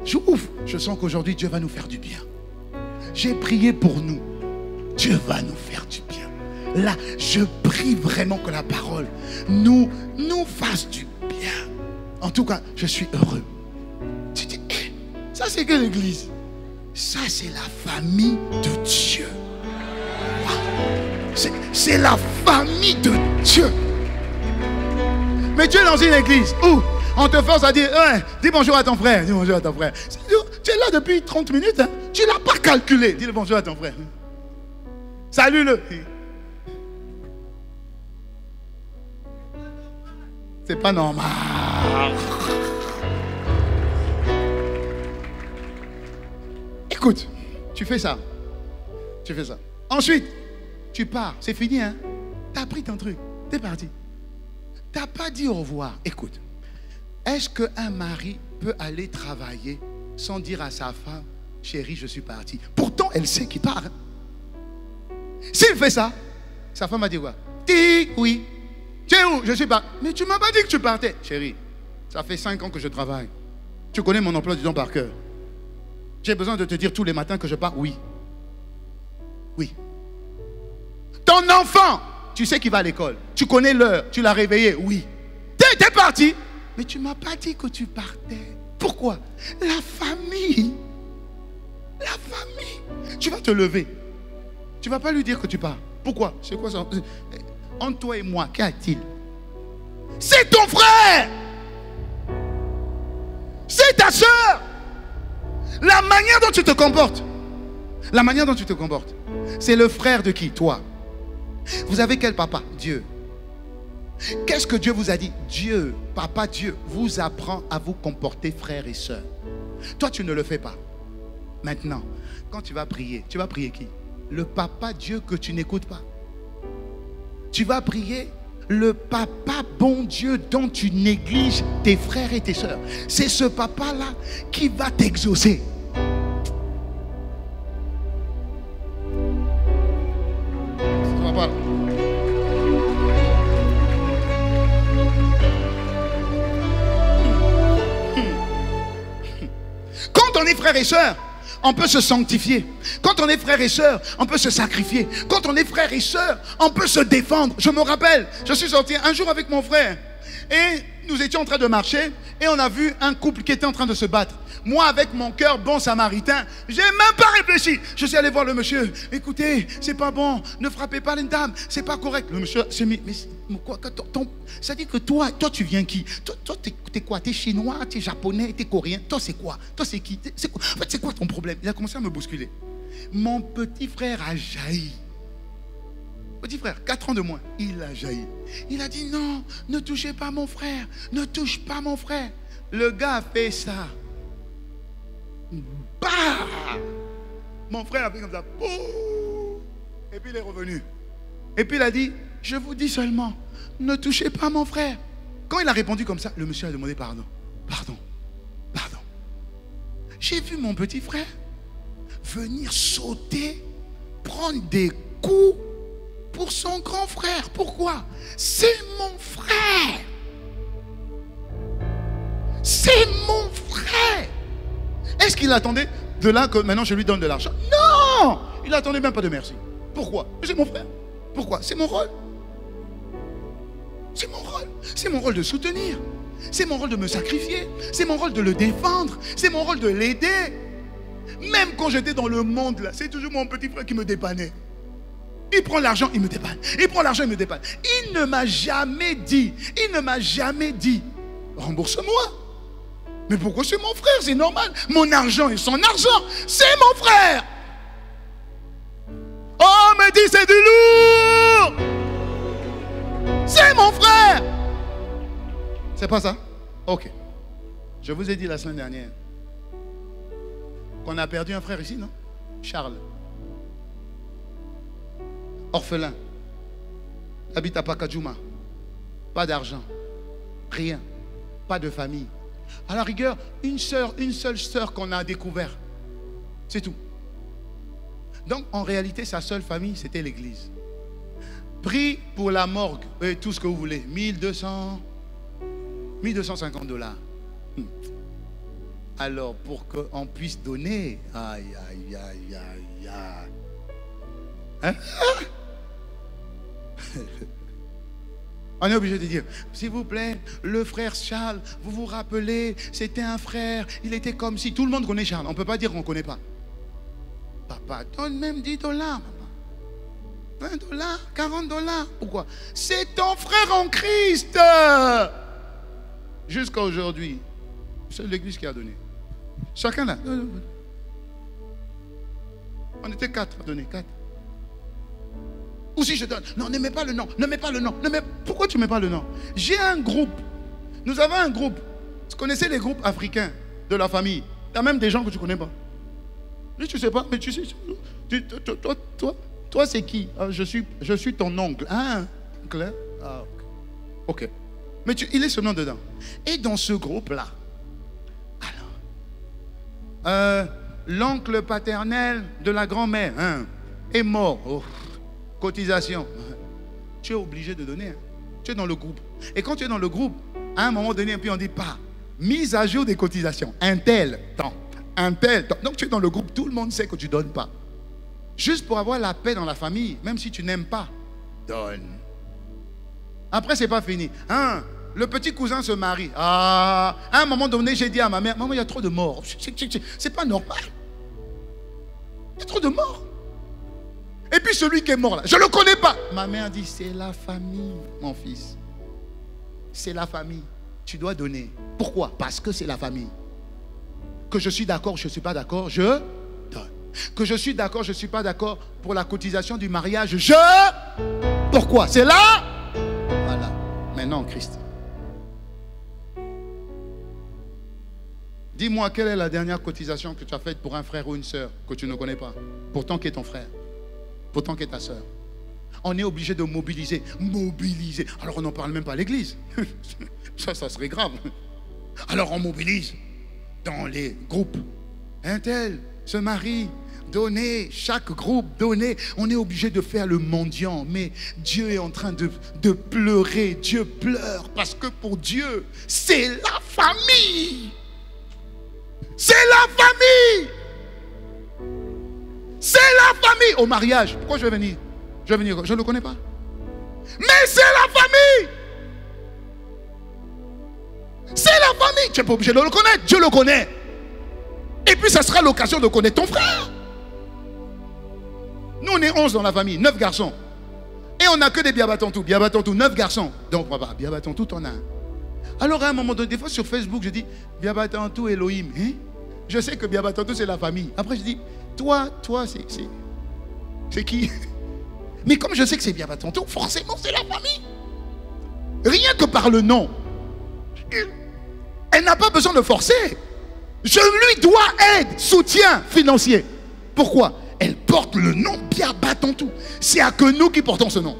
J'ouvre. Je sens qu'aujourd'hui Dieu va nous faire du bien. J'ai prié pour nous. Dieu va nous faire du bien. Là, je prie vraiment que la parole nous fasse du bien. En tout cas, je suis heureux. Tu dis, ça c'est que l'église. Ça c'est la famille de Dieu. C'est la famille de Dieu. Mais tu es dans une église où on te force à dire, dis bonjour à ton frère. Dis bonjour à ton frère. Tu es là depuis 30 minutes. Tu ne l'as pas calculé. Dis le bonjour à ton frère. Salue-le. C'est pas normal. Écoute, tu fais ça. Tu fais ça. Ensuite, tu pars. C'est fini, hein? Tu as pris ton truc. Tu es parti. Tu n'as pas dit au revoir. Écoute, est-ce qu'un mari peut aller travailler sans dire à sa femme, chérie, je suis parti? Pourtant, elle sait qu'il part. S'il fait ça, sa femme va dire quoi? Dis oui. Tu es où? Je suis parti. Mais tu ne m'as pas dit que tu partais. Chérie, ça fait 5 ans que je travaille. Tu connais mon emploi du temps par cœur. J'ai besoin de te dire tous les matins que je pars. Oui. Oui. Ton enfant, tu sais qu'il va à l'école. Tu connais l'heure. Tu l'as réveillé. Oui. T'es parti. Mais tu ne m'as pas dit que tu partais. Pourquoi? La famille. La famille. Tu vas te lever. Tu ne vas pas lui dire que tu pars. Pourquoi? C'est quoi ça? Entre toi et moi, qu'y a-t-il? C'est ton frère. C'est ta soeur. La manière dont tu te comportes. La manière dont tu te comportes. C'est le frère de qui? Toi. Vous avez quel papa? Dieu. Qu'est-ce que Dieu vous a dit? Dieu, papa Dieu, vous apprend à vous comporter frères et sœurs. Toi, tu ne le fais pas. Maintenant, quand tu vas prier qui? Le papa Dieu que tu n'écoutes pas. Tu vas prier le papa bon Dieu dont tu négliges tes frères et tes sœurs, c'est ce papa-là qui va t'exaucer. Ce papa. Quand on est frères et sœurs, on peut se sanctifier. Quand on est frères et sœurs, on peut se sacrifier. Quand on est frères et sœurs, on peut se défendre. Je me rappelle, je suis sorti un jour avec mon frère et nous étions en train de marcher et on a vu un couple qui était en train de se battre. Moi, avec mon cœur bon samaritain, j'ai même pas réfléchi. Je suis allé voir le monsieur. Écoutez, c'est pas bon, ne frappez pas les dames, c'est pas correct. Le monsieur s'est mis, mais quoi, ça dit que toi tu viens qui? Toi t'es quoi? T'es chinois, t'es japonais, t'es coréen? Toi c'est quoi? Toi c'est qui? C'est quoi? En fait, c'est quoi ton problème? Il a commencé à me bousculer. Mon petit frère a jailli. Petit frère, 4 ans de moins, il a jailli. Il a dit non, ne touchez pas mon frère, ne touche pas mon frère. Le gars a fait ça. Bah! Mon frère a fait comme ça. Et puis il est revenu. Et puis il a dit, je vous dis seulement, ne touchez pas mon frère. Quand il a répondu comme ça, le monsieur a demandé pardon. Pardon. Pardon. J'ai vu mon petit frère venir sauter, prendre des coups pour son grand frère. Pourquoi? C'est mon frère. C'est mon frère. Est-ce qu'il attendait de là que maintenant je lui donne de l'argent? Non! Il n'attendait même pas de merci. Pourquoi? C'est mon frère. Pourquoi? C'est mon rôle. C'est mon rôle. C'est mon rôle de soutenir. C'est mon rôle de me sacrifier. C'est mon rôle de le défendre. C'est mon rôle de l'aider. Même quand j'étais dans le monde, là, c'est toujours mon petit frère qui me dépannait. Il prend l'argent, il me dépanne. Il prend l'argent, il me dépanne. Il ne m'a jamais dit, rembourse-moi. Mais pourquoi c'est mon frère? C'est normal. Mon argent est son argent. C'est mon frère. Oh, mais dis, c'est du lourd. C'est mon frère. C'est pas ça? Ok. Je vous ai dit la semaine dernière qu'on a perdu un frère ici, non? Charles. Orphelin. Habite à Pacadjouma. Pas d'argent. Rien. Pas de famille. À la rigueur, une seule sœur qu'on a découvert. C'est tout. Donc, en réalité, sa seule famille, c'était l'église. Prix pour la morgue, et tout ce que vous voulez. 1250 $. Alors, pour qu'on puisse donner, aïe, aïe, aïe, aïe, aïe. Hein? On est obligé de dire, s'il vous plaît, le frère Charles, vous vous rappelez, c'était un frère, il était comme si, tout le monde connaît Charles, on ne peut pas dire qu'on ne connaît pas. Papa, donne même 10 $, maman. 20 $, 40 $. Pourquoi? C'est ton frère en Christ. Jusqu'à aujourd'hui, c'est l'église qui a donné. Chacun là. On était 4 à donner, 4. Ou si je donne, non, ne mets pas le nom, ne mets pas le nom. Pourquoi tu ne mets pas le nom? J'ai un groupe. Nous avons un groupe. Vous connaissez les groupes africains de la famille? Il y a même des gens que tu ne connais pas. Mais tu ne sais pas, mais tu sais. Toi c'est qui? Je suis ton oncle. Hein? Claire? Ah, ok. Mais il est ce nom dedans. Et dans ce groupe-là, alors, l'oncle paternel de la grand-mère est mort. Oh. Cotisation. Tu es obligé de donner. Hein. Tu es dans le groupe. Et quand tu es dans le groupe, à un moment donné, puis on dit pas mise à jour des cotisations. Un tel temps. Un tel temps. Donc tu es dans le groupe, tout le monde sait que tu ne donnes pas. Juste pour avoir la paix dans la famille, même si tu n'aimes pas, donne. Après, c'est pas fini. Hein? Le petit cousin se marie. Ah, à un moment donné, j'ai dit à ma mère, maman, il y a trop de morts. C'est pas normal. Il y a trop de morts. Et puis celui qui est mort là, je ne le connais pas. Ma mère dit, c'est la famille, mon fils. C'est la famille. Tu dois donner. Pourquoi? Parce que c'est la famille. Que je suis d'accord, je ne suis pas d'accord, je donne. Que je suis d'accord, je ne suis pas d'accord pour la cotisation du mariage, je... Pourquoi? C'est là. Voilà. Maintenant, Christ. Dis-moi, quelle est la dernière cotisation que tu as faite pour un frère ou une sœur que tu ne connais pas? Pourtant qui est ton frère. Pourtant qui est ta soeur. on est obligé de mobiliser. Mobiliser. Alors on n'en parle même pas à l'église. Ça serait grave. Alors on mobilise dans les groupes. Un tel se marie, donner, chaque groupe, donner. On est obligé de faire le mendiant. Mais Dieu est en train de pleurer. Dieu pleure parce que pour Dieu, c'est la famille. C'est la famille. C'est la famille. Au mariage, pourquoi je vais venir? Je vais venir, je ne le connais pas. Mais c'est la famille. C'est la famille. Tu n'es pas obligé de le connaître. Dieu le connaît. Et puis ça sera l'occasion de connaître ton frère. Nous on est 11 dans la famille, 9 garçons. Et on n'a que des Biabatantou. Biabatantou, 9 garçons. Donc papa, Biabatantou, t'en as un. Alors à un moment donné, des fois sur Facebook, je dis Biabatantou Elohim. Hein? Je sais que Biabatantou c'est la famille. Après je dis, toi c'est qui? Mais comme je sais que c'est Biabatantou, forcément c'est la famille. Rien que par le nom. Elle n'a pas besoin de forcer. Je lui dois aide, soutien financier. Pourquoi? Elle porte le nom Biabatantou. C'est à que nous qui portons ce nom.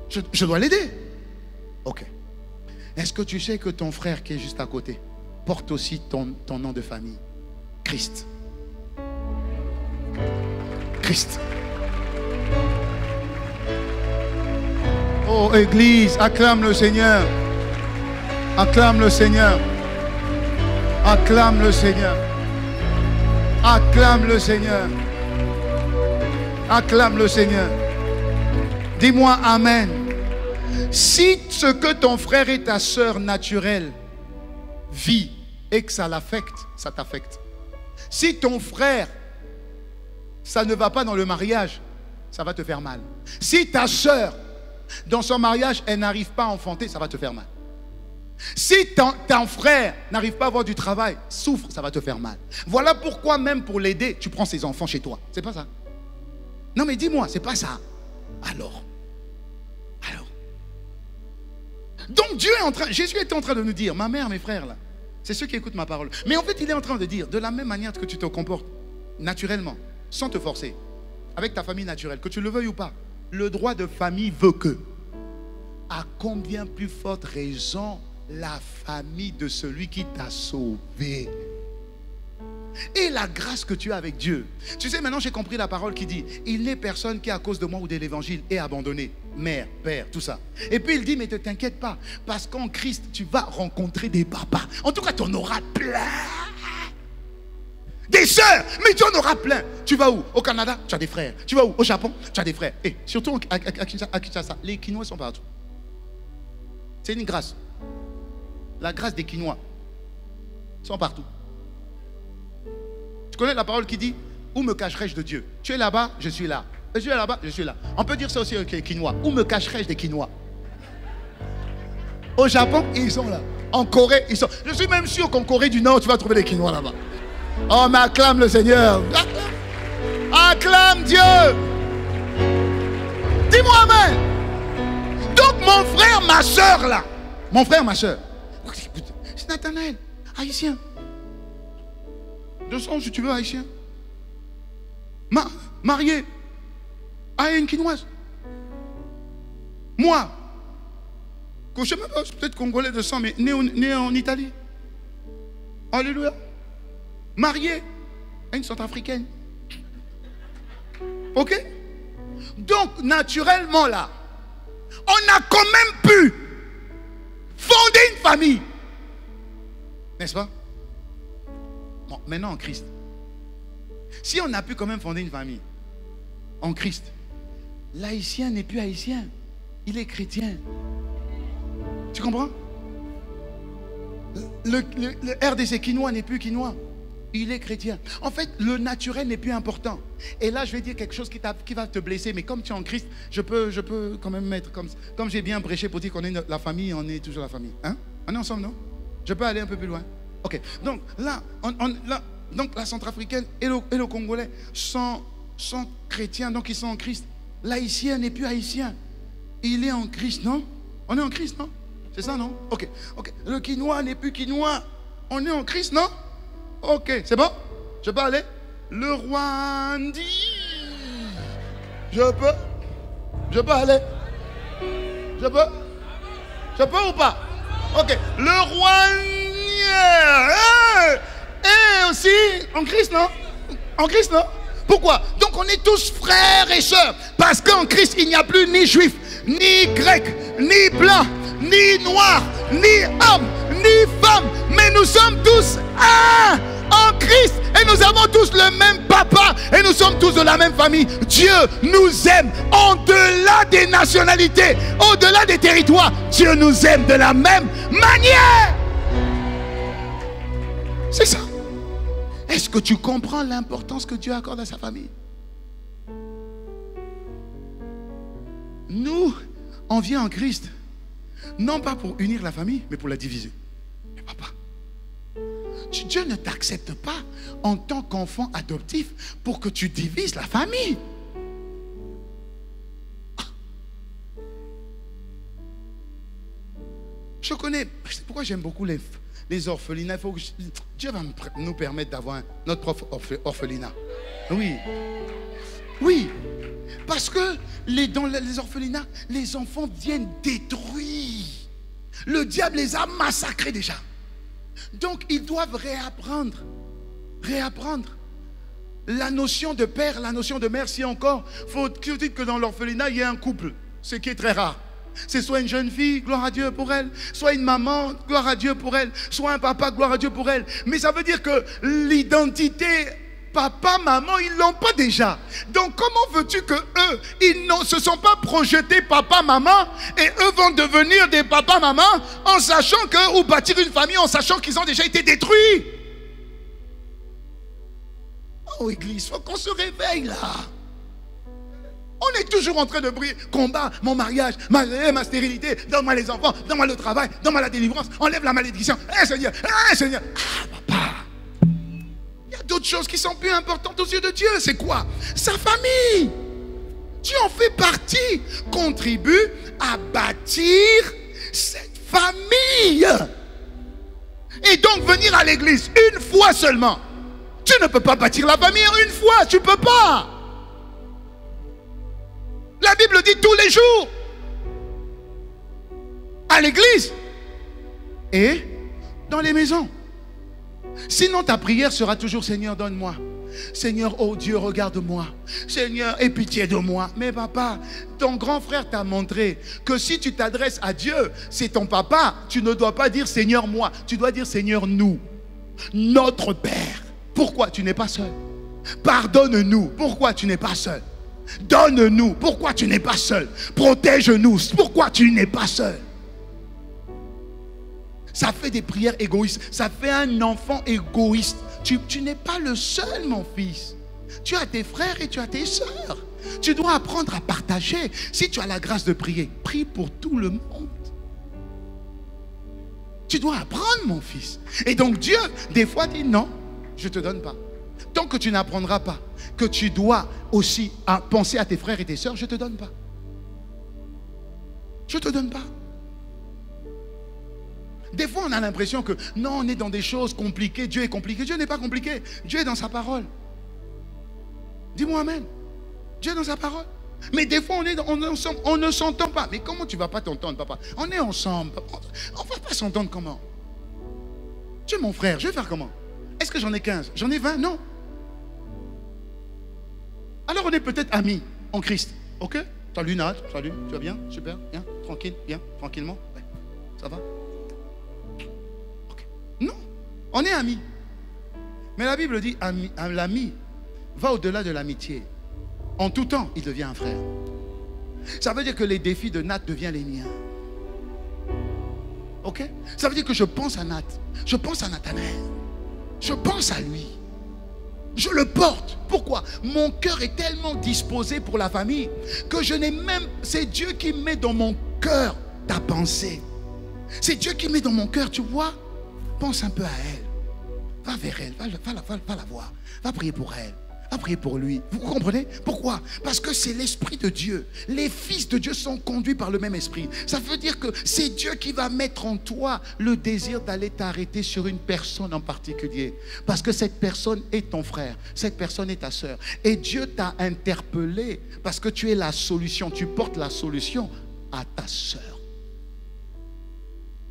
Je dois l'aider. Ok. Est-ce que tu sais que ton frère qui est juste à côté porte aussi ton nom de famille? Christ. Christ. Oh Église, acclame le Seigneur. Acclame le Seigneur. Acclame le Seigneur. Acclame le Seigneur. Acclame le Seigneur. Dis-moi Amen. Si ce que ton frère et ta soeur naturelle vit et que ça l'affecte, ça t'affecte. Si ton frère, ça ne va pas dans le mariage, ça va te faire mal. Si ta soeur, dans son mariage, elle n'arrive pas à enfanter, ça va te faire mal. Si ton frère n'arrive pas à avoir du travail, souffre, ça va te faire mal. Voilà pourquoi même pour l'aider, tu prends ses enfants chez toi. C'est pas ça? Non mais dis-moi, c'est pas ça. Alors. Donc Dieu est en train, Jésus est en train de nous dire, ma mère, mes frères là, c'est ceux qui écoutent ma parole. Mais en fait il est en train de dire, de la même manière que tu te comportes naturellement, sans te forcer, avec ta famille naturelle, que tu le veuilles ou pas, le droit de famille veut que, à combien plus forte raison la famille de celui qui t'a sauvé. Et la grâce que tu as avec Dieu. Tu sais, maintenant j'ai compris la parole qui dit, il n'est personne qui à cause de moi ou de l'évangile est abandonné. Mère, père, tout ça. Et puis il dit, mais ne t'inquiète pas, parce qu'en Christ tu vas rencontrer des papas. En tout cas tu en auras plein. Des sœurs, mais tu en auras plein. Tu vas où? Au Canada, tu as des frères. Tu vas où? Au Japon, tu as des frères. Et surtout à Kinshasa, les Quinois sont partout. C'est une grâce. La grâce des Quinois sont partout. Tu connais la parole qui dit, où me cacherai-je de Dieu? Tu es là-bas, je suis là. Je suis là-bas, je suis là. On peut dire ça aussi aux Quinois. Où me cacherai-je des Quinois? Au Japon, ils sont là. En Corée, ils sont. Je suis même sûr qu'en Corée du Nord, tu vas trouver des Quinois là-bas. Oh, mais acclame le Seigneur. Acclame Dieu. Dis-moi Amen. Donc mon frère, ma soeur là. Mon frère, ma soeur. C'est Nathanaël, haïtien. De sang, si tu veux, haïtien. Marié à une quinoise. Moi, je ne sais même pas, peut-être congolais de sang, mais né en Italie. Alléluia. Marié à une centrafricaine. Ok? Donc, naturellement, là, on a quand même pu fonder une famille. N'est-ce pas? Bon, maintenant en Christ. Si on a pu quand même fonder une famille en Christ, l'haïtien n'est plus haïtien, il est chrétien. Tu comprends? Le RDC quinois n'est plus quinois, il est chrétien. En fait, le naturel n'est plus important. Et là, je vais dire quelque chose qui va te blesser, mais comme tu es en Christ, je peux quand même mettre comme j'ai bien prêché pour dire qu'on est la famille, on est toujours la famille. Hein? On est ensemble, non? Je peux aller un peu plus loin? Ok, donc là, donc la centrafricaine et le Congolais sont chrétiens, donc ils sont en Christ. L'haïtien n'est plus haïtien, il est en Christ, non? On est en Christ, non? C'est ça, non? Ok. Le quinois n'est plus quinois, on est en Christ, non? Ok, c'est bon? Je peux aller? Le Rwandais, Je peux aller? Je peux? Je peux ou pas? Ok. Le roi est aussi en Christ, non? En Christ, non? Pourquoi? Donc on est tous frères et sœurs. Parce qu'en Christ, il n'y a plus ni juif, ni grec, ni blanc, ni noir, ni homme, ni femme. Mais nous sommes tous un en Christ. Et nous avons tous le même papa. Et nous sommes tous de la même famille. Dieu nous aime au-delà des nationalités, au-delà des territoires. Dieu nous aime de la même manière. C'est ça. Est-ce que tu comprends l'importance que Dieu accorde à sa famille? Nous, on vient en Christ, non pas pour unir la famille, mais pour la diviser. Mais papa, Dieu ne t'accepte pas en tant qu'enfant adoptif pour que tu divises la famille. Je connais, c'est pourquoi j'aime beaucoup les orphelinats. Dieu va nous permettre d'avoir notre propre orphelinat. Oui. Oui. Parce que dans les orphelinats, les enfants viennent détruits. Le diable les a massacrés déjà. Donc ils doivent réapprendre la notion de père, la notion de mère. Si encore, faut dire que dans l'orphelinat, il y a un couple, ce qui est très rare. C'est soit une jeune fille, gloire à Dieu pour elle, soit une maman, gloire à Dieu pour elle, soit un papa, gloire à Dieu pour elle. Mais ça veut dire que l'identité papa, maman, ils ne l'ont pas déjà. Donc comment veux-tu que eux, ils ne se sont pas projetés papa, maman, et eux vont devenir des papa, maman, en sachant que, ou bâtir une famille en sachant qu'ils ont déjà été détruits? Oh église, il faut qu'on se réveille là. On est toujours en train de briller. Combat, mon mariage, ma stérilité, donne-moi les enfants, donne-moi le travail, donne-moi la délivrance, enlève la malédiction. Seigneur, Seigneur. Ah, papa. Il y a d'autres choses qui sont plus importantes aux yeux de Dieu. C'est quoi? Sa famille. Tu en fais partie. Contribue à bâtir cette famille. Et donc venir à l'église une fois seulement. Tu ne peux pas bâtir la famille une fois. Tu ne peux pas. La Bible dit tous les jours. À l'église. Et dans les maisons. Sinon ta prière sera toujours Seigneur donne-moi. Seigneur, oh Dieu, regarde-moi. Seigneur, aie pitié de moi. Mais papa, ton grand frère t'a montré que si tu t'adresses à Dieu, c'est ton papa. Tu ne dois pas dire Seigneur moi. Tu dois dire Seigneur nous. Notre Père. Pourquoi tu n'es pas seul? Pardonne-nous. Pourquoi tu n'es pas seul? Donne-nous. Pourquoi tu n'es pas seul? Protège-nous. Pourquoi tu n'es pas seul? Ça fait des prières égoïstes. Ça fait un enfant égoïste. Tu n'es pas le seul, mon fils. Tu as tes frères et tu as tes sœurs. Tu dois apprendre à partager. Si tu as la grâce de prier, prie pour tout le monde. Tu dois apprendre, mon fils. Et donc Dieu, des fois, dit non, je ne te donne pas. Tant que tu n'apprendras pas que tu dois aussi penser à tes frères et tes sœurs, je ne te donne pas. Je ne te donne pas. Des fois, on a l'impression que non, on est dans des choses compliquées. Dieu est compliqué. Dieu n'est pas compliqué. Dieu est dans sa parole. Dis-moi amen. Dieu est dans sa parole. Mais des fois, on ne s'entend pas. Mais comment tu ne vas pas t'entendre, papa? On est ensemble. On ne va pas s'entendre comment? Tu es mon frère. Je vais faire comment? Est-ce que j'en ai 15? J'en ai 20? Non. Alors, on est peut-être amis en Christ. Ok? Salut Nad. Salut. Tu vas bien? Super. Bien. Tranquille. Bien. Tranquillement. Ouais. Ça va? Non, on est amis. Mais la Bible dit l'ami va au-delà de l'amitié. En tout temps, il devient un frère. Ça veut dire que les défis de Nat deviennent les miens. Ok? Ça veut dire que je pense à Nat. Je pense à Nathanaël. Je pense à lui. Je le porte. Pourquoi? Mon cœur est tellement disposé pour la famille que je n'ai même... C'est Dieu qui met dans mon cœur ta pensée. C'est Dieu qui met dans mon cœur, tu vois? Pense un peu à elle. Va vers elle, va la voir. Va prier pour elle. à prier pour lui. Vous comprenez? Pourquoi? Parce que c'est l'Esprit de Dieu. Les fils de Dieu sont conduits par le même esprit. Ça veut dire que c'est Dieu qui va mettre en toi le désir d'aller t'arrêter sur une personne en particulier. Parce que cette personne est ton frère, cette personne est ta soeur. Et Dieu t'a interpellé parce que tu es la solution, tu portes la solution à ta soeur.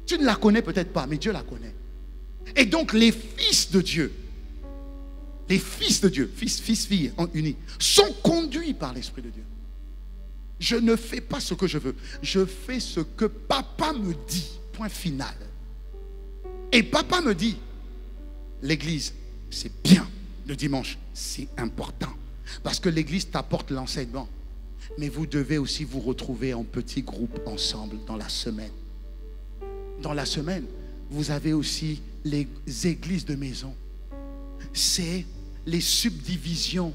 Tu ne la connais peut-être pas, mais Dieu la connaît. Et donc les fils de Dieu, fils, filles, unis, sont conduits par l'Esprit de Dieu. Je ne fais pas ce que je veux. Je fais ce que papa me dit. Point final. Et papa me dit, l'église, c'est bien. Le dimanche, c'est important. Parce que l'église t'apporte l'enseignement. Mais vous devez aussi vous retrouver en petits groupes ensemble dans la semaine. Dans la semaine, vous avez aussi les églises de maison. C'est les subdivisions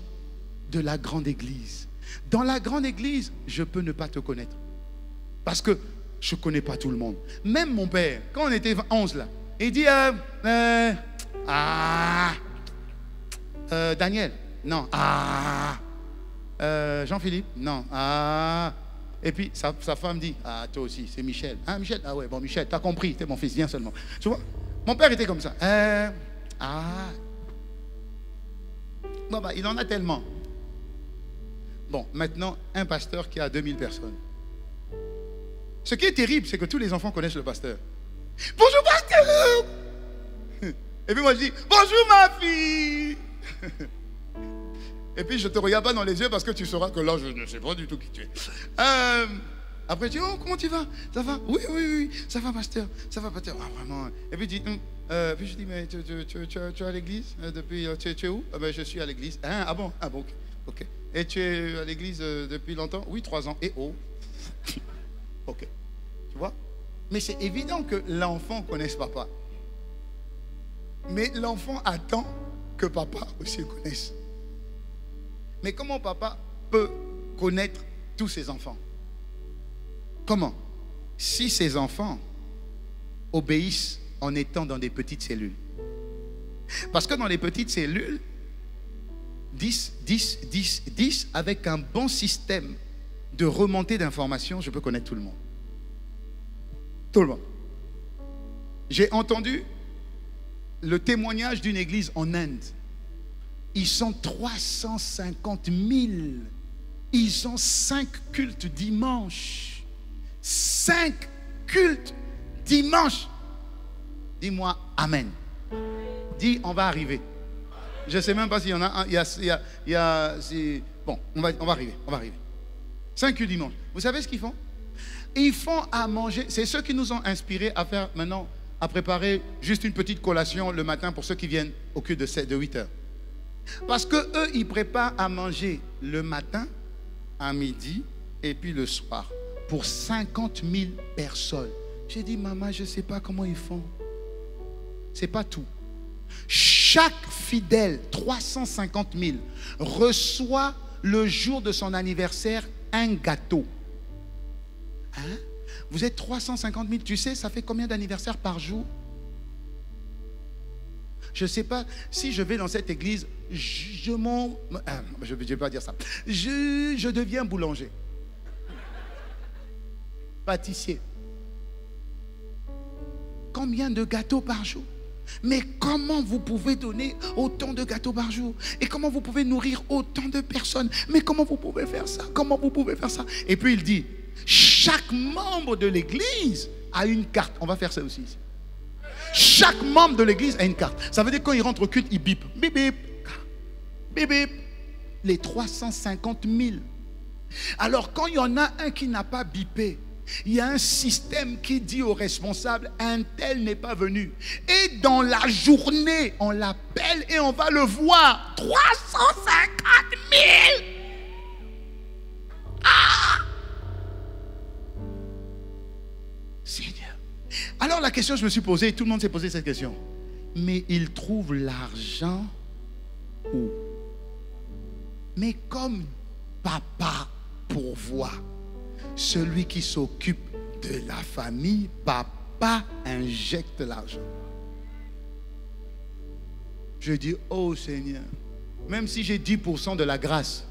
de la grande église. Dans la grande église, je peux ne pas te connaître. Parce que je ne connais pas tout le monde. Même mon père, quand on était 11 là, il dit Daniel, non. Jean-Philippe, non. Et puis sa femme dit, toi aussi, c'est Michel. Michel, ouais, bon Michel, t'as compris, t'es mon fils, viens seulement. Tu vois, mon père était comme ça. Bon, il en a tellement. Bon, maintenant, un pasteur qui a 2000 personnes. Ce qui est terrible, c'est que tous les enfants connaissent le pasteur. Bonjour, pasteur! Et puis moi, je dis, bonjour, ma fille! Et puis, je ne te regarde pas dans les yeux parce que tu sauras que là, je ne sais pas du tout qui tu es. Après, je dis, oh, comment tu vas? Ça va? Oui, ça va, pasteur. Ça va, pasteur. Vraiment. Et puis, je dis, mais tu es à l'église depuis... Tu es où? Je suis à l'église. Ah bon, ok. Et tu es à l'église depuis longtemps? Oui, 3 ans. Et oh. Ok. Tu vois? Mais c'est évident que l'enfant connaisse papa. Mais l'enfant attend que papa aussi le connaisse. Mais comment papa peut connaître tous ses enfants? Comment? Si ses enfants obéissent en étant dans des petites cellules. Parce que dans les petites cellules, 10, avec un bon système de remontée d'informations, je peux connaître tout le monde. Tout le monde. J'ai entendu le témoignage d'une église en Inde. Ils sont 350 000. Ils ont 5 cultes dimanche. 5 cultes dimanche. Dis-moi Amen. Dis, on va arriver. Je ne sais même pas s'il y en a un. Bon, on va arriver. 5 cultes dimanche. Vous savez ce qu'ils font? Ils font à manger. C'est ceux qui nous ont inspirés à faire maintenant, à préparer juste une petite collation le matin pour ceux qui viennent au culte de 8 heures. Parce qu'eux, ils préparent à manger le matin, à midi et puis le soir pour 50 000 personnes. J'ai dit, maman, je ne sais pas comment ils font. Ce n'est pas tout. Chaque fidèle, 350 000, reçoit le jour de son anniversaire un gâteau. Hein? Vous êtes 350 000, tu sais, ça fait combien d'anniversaires par jour? Je ne sais pas, si je vais dans cette église, je ne vais pas dire ça. Je deviens boulanger. Pâtissier. Combien de gâteaux par jour? Mais comment vous pouvez donner autant de gâteaux par jour? Et comment vous pouvez nourrir autant de personnes? Mais comment vous pouvez faire ça? Comment vous pouvez faire ça? Et puis il dit, chaque membre de l'église a une carte. On va faire ça aussi ici. Chaque membre de l'église a une carte. Ça veut dire que quand il rentre au culte, il bip. Bip, bip. Bip, bip. Les 350 000. Alors quand il y en a un qui n'a pas bipé, il y a un système qui dit aux responsables, un tel n'est pas venu. Et dans la journée, on l'appelle et on va le voir. 350 000. Seigneur. Alors la question que je me suis posée, tout le monde s'est posé cette question. Mais il trouve l'argent où? Mais comme papa pourvoit, celui qui s'occupe de la famille, papa injecte l'argent. Je dis, oh Seigneur, Même si j'ai 10% de la grâce,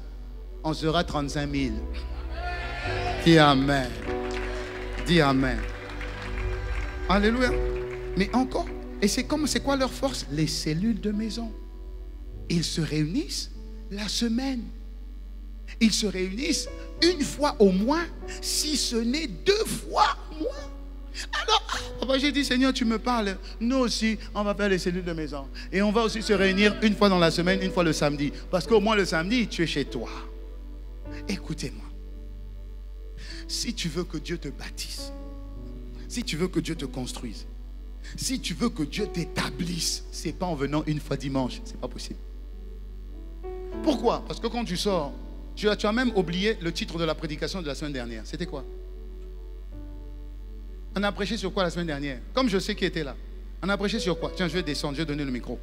on sera 35 000. Dis Amen. Dis Amen. Alléluia. Mais encore, et c'est quoi leur force? Les cellules de maison. Ils se réunissent la semaine. Ils se réunissent une fois au mois, si ce n'est 2 fois au mois. Alors, j'ai dit, Seigneur, tu me parles. Nous aussi, on va faire les cellules de maison. Et on va aussi se réunir une fois dans la semaine, une fois le samedi. Parce qu'au moins le samedi, tu es chez toi. Écoutez-moi. Si tu veux que Dieu te bâtisse, si tu veux que Dieu te construise, si tu veux que Dieu t'établisse, c'est pas en venant une fois dimanche. C'est pas possible. Pourquoi? Parce que quand tu sors, tu as même oublié le titre de la prédication de la semaine dernière. C'était quoi? On a prêché sur quoi la semaine dernière? Comme je sais qui était là. On a prêché sur quoi? Tiens, je vais descendre, je vais donner le micro.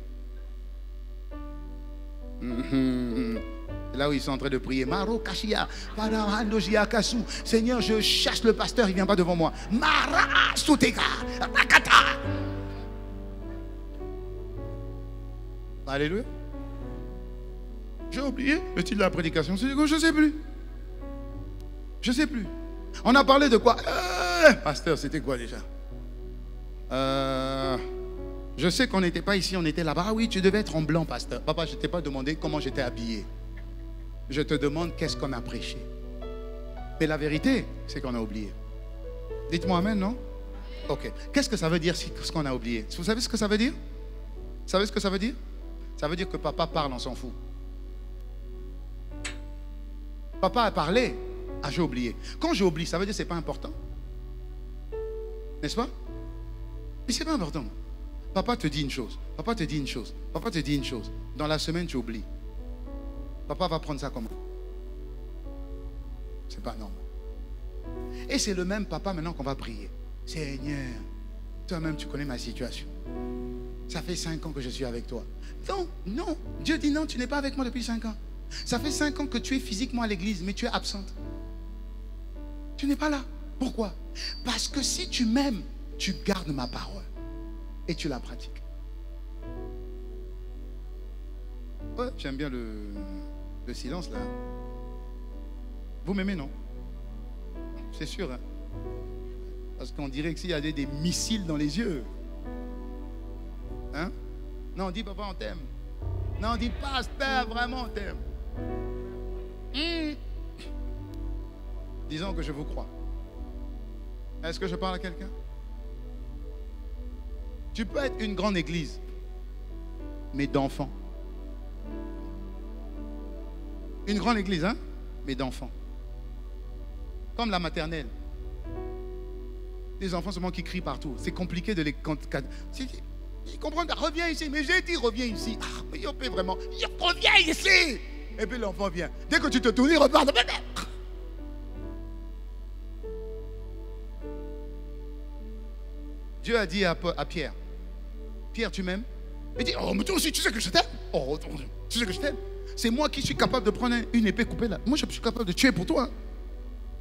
C'est là où ils sont en train de prier. Maro Kashia, Kasu. Seigneur, je chasse le pasteur, il ne vient pas devant moi. Mara Soutega, Rakata. Alléluia. J'ai oublié le titre de la prédication. Je ne sais plus. Je ne sais plus. On a parlé de quoi? Pasteur, c'était quoi déjà? Je sais qu'on n'était pas ici, on était là-bas. Ah oui, tu devais être en blanc, pasteur. Papa, je ne t'ai pas demandé comment j'étais habillé. Je te demande qu'est-ce qu'on a prêché. Mais la vérité, c'est qu'on a oublié. Dites-moi amen, non? Ok. Qu'est-ce que ça veut dire, ce qu'on a oublié? Vous savez ce que ça veut dire? Vous savez ce que ça veut dire? Ça veut dire que papa parle, on s'en fout. Papa a parlé. Ah, j'ai oublié. Quand j'oublie, ça veut dire que ce n'est pas important. N'est-ce pas? Mais ce n'est pas important. Papa te dit une chose. Papa te dit une chose. Papa te dit une chose. Dans la semaine, tu oublies. Papa va prendre ça comment? C'est pas normal. Et c'est le même papa maintenant qu'on va prier. Seigneur, toi-même tu connais ma situation. Ça fait 5 ans que je suis avec toi. Non, non. Dieu dit non, tu n'es pas avec moi depuis 5 ans. Ça fait 5 ans que tu es physiquement à l'église, mais tu es absente. Tu n'es pas là. Pourquoi? Parce que si tu m'aimes, tu gardes ma parole et tu la pratiques. Ouais, j'aime bien le silence là. Vous m'aimez, non? C'est sûr, hein? Parce qu'on dirait que s'il y avait des missiles dans les yeux. Hein? Non, on dit papa, on t'aime. Non, on dit pasteur, vraiment on t'aime. Disons que je vous crois. Est-ce que je parle à quelqu'un? Tu peux être une grande église, mais d'enfants. Une grande église, hein? Mais d'enfants. Comme la maternelle. Les enfants seulement qui crient partout. C'est compliqué de les... Ils comprennent, reviens ici. Mais j'ai dit, reviens ici. Ah, mais il peut vraiment. Reviens ici. Et puis l'enfant vient. Dès que tu te tournes, il repart. Dieu a dit à Pierre, Pierre, tu m'aimes? Il dit, oh, mais toi aussi, tu sais que je t'aime. Oh, tu sais que je t'aime. C'est moi qui suis capable de prendre une épée coupée là. Moi, je suis capable de tuer pour toi.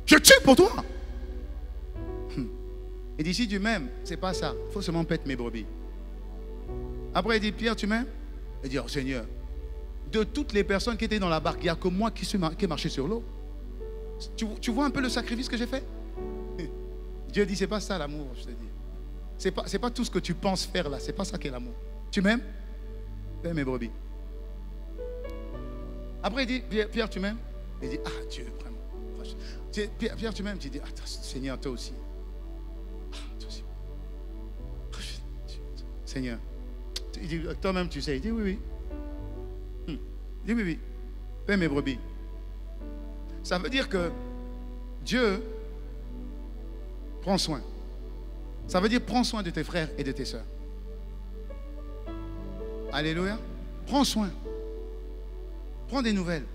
Je tue pour toi. Il dit, si tu m'aimes, c'est pas ça. Il faut seulement pète mes brebis. Après, il dit, Pierre, tu m'aimes? Il dit, oh Seigneur, de toutes les personnes qui étaient dans la barque, il n'y a que moi qui ai marché sur l'eau. Tu vois un peu le sacrifice que j'ai fait? Dieu dit, c'est pas ça l'amour, je te dis. C'est pas tout ce que tu penses faire là, c'est pas ça qui est l'amour. Tu m'aimes? Fais mes brebis. Après, il dit, Pierre, tu m'aimes? Il dit, ah Dieu, vraiment. Pierre, tu m'aimes? Tu dis, ah Seigneur, toi aussi. Ah, toi aussi. Seigneur. Il dit, toi-même, tu sais. Il dit, oui, oui. Il dit, oui, oui. Fais mes brebis. Ça veut dire que Dieu prend soin. Ça veut dire prends soin de tes frères et de tes sœurs. Alléluia. Prends soin. Prends des nouvelles.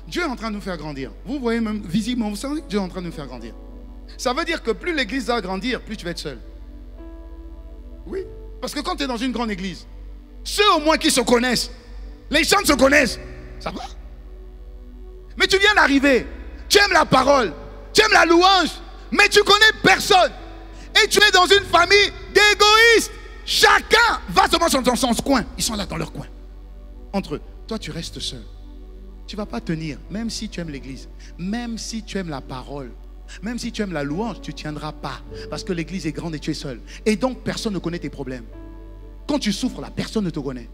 Dieu est en train de nous faire grandir. Vous voyez même visiblement, vous savez que Dieu est en train de nous faire grandir. Ça veut dire que plus l'église va grandir, plus tu vas être seul. Oui. Parce que quand tu es dans une grande église, ceux au moins qui se connaissent, les gens se connaissent, ça va. Mais tu viens d'arriver, tu aimes la parole, tu aimes la louange, mais tu connais personne. Et tu es dans une famille d'égoïstes. Chacun va seulement dans son coin. Ils sont là dans leur coin. entre eux. Toi, tu restes seul. Tu ne vas pas tenir, même si tu aimes l'église, même si tu aimes la parole, même si tu aimes la louange, tu ne tiendras pas. Parce que l'église est grande et tu es seul. Et donc, personne ne connaît tes problèmes. Quand tu souffres, là, personne ne te connaît.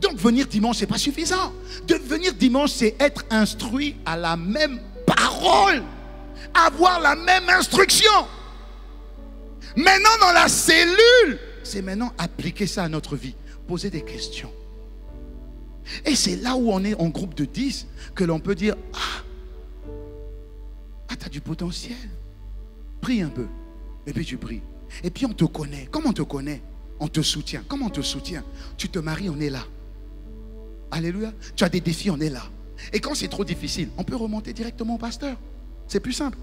Donc, venir dimanche, ce n'est pas suffisant. De venir dimanche, c'est être instruit à la même parole. Avoir la même instruction. Maintenant, dans la cellule, c'est maintenant appliquer ça à notre vie. Poser des questions. Et c'est là où on est en groupe de 10 que l'on peut dire, tu as du potentiel. Prie un peu. Et puis tu pries. Et puis on te connaît. Comment on te connaît? On te soutient. Comment on te soutient? Tu te maries, on est là. Alléluia. Tu as des défis, on est là. Et quand c'est trop difficile, on peut remonter directement au pasteur. C'est plus simple.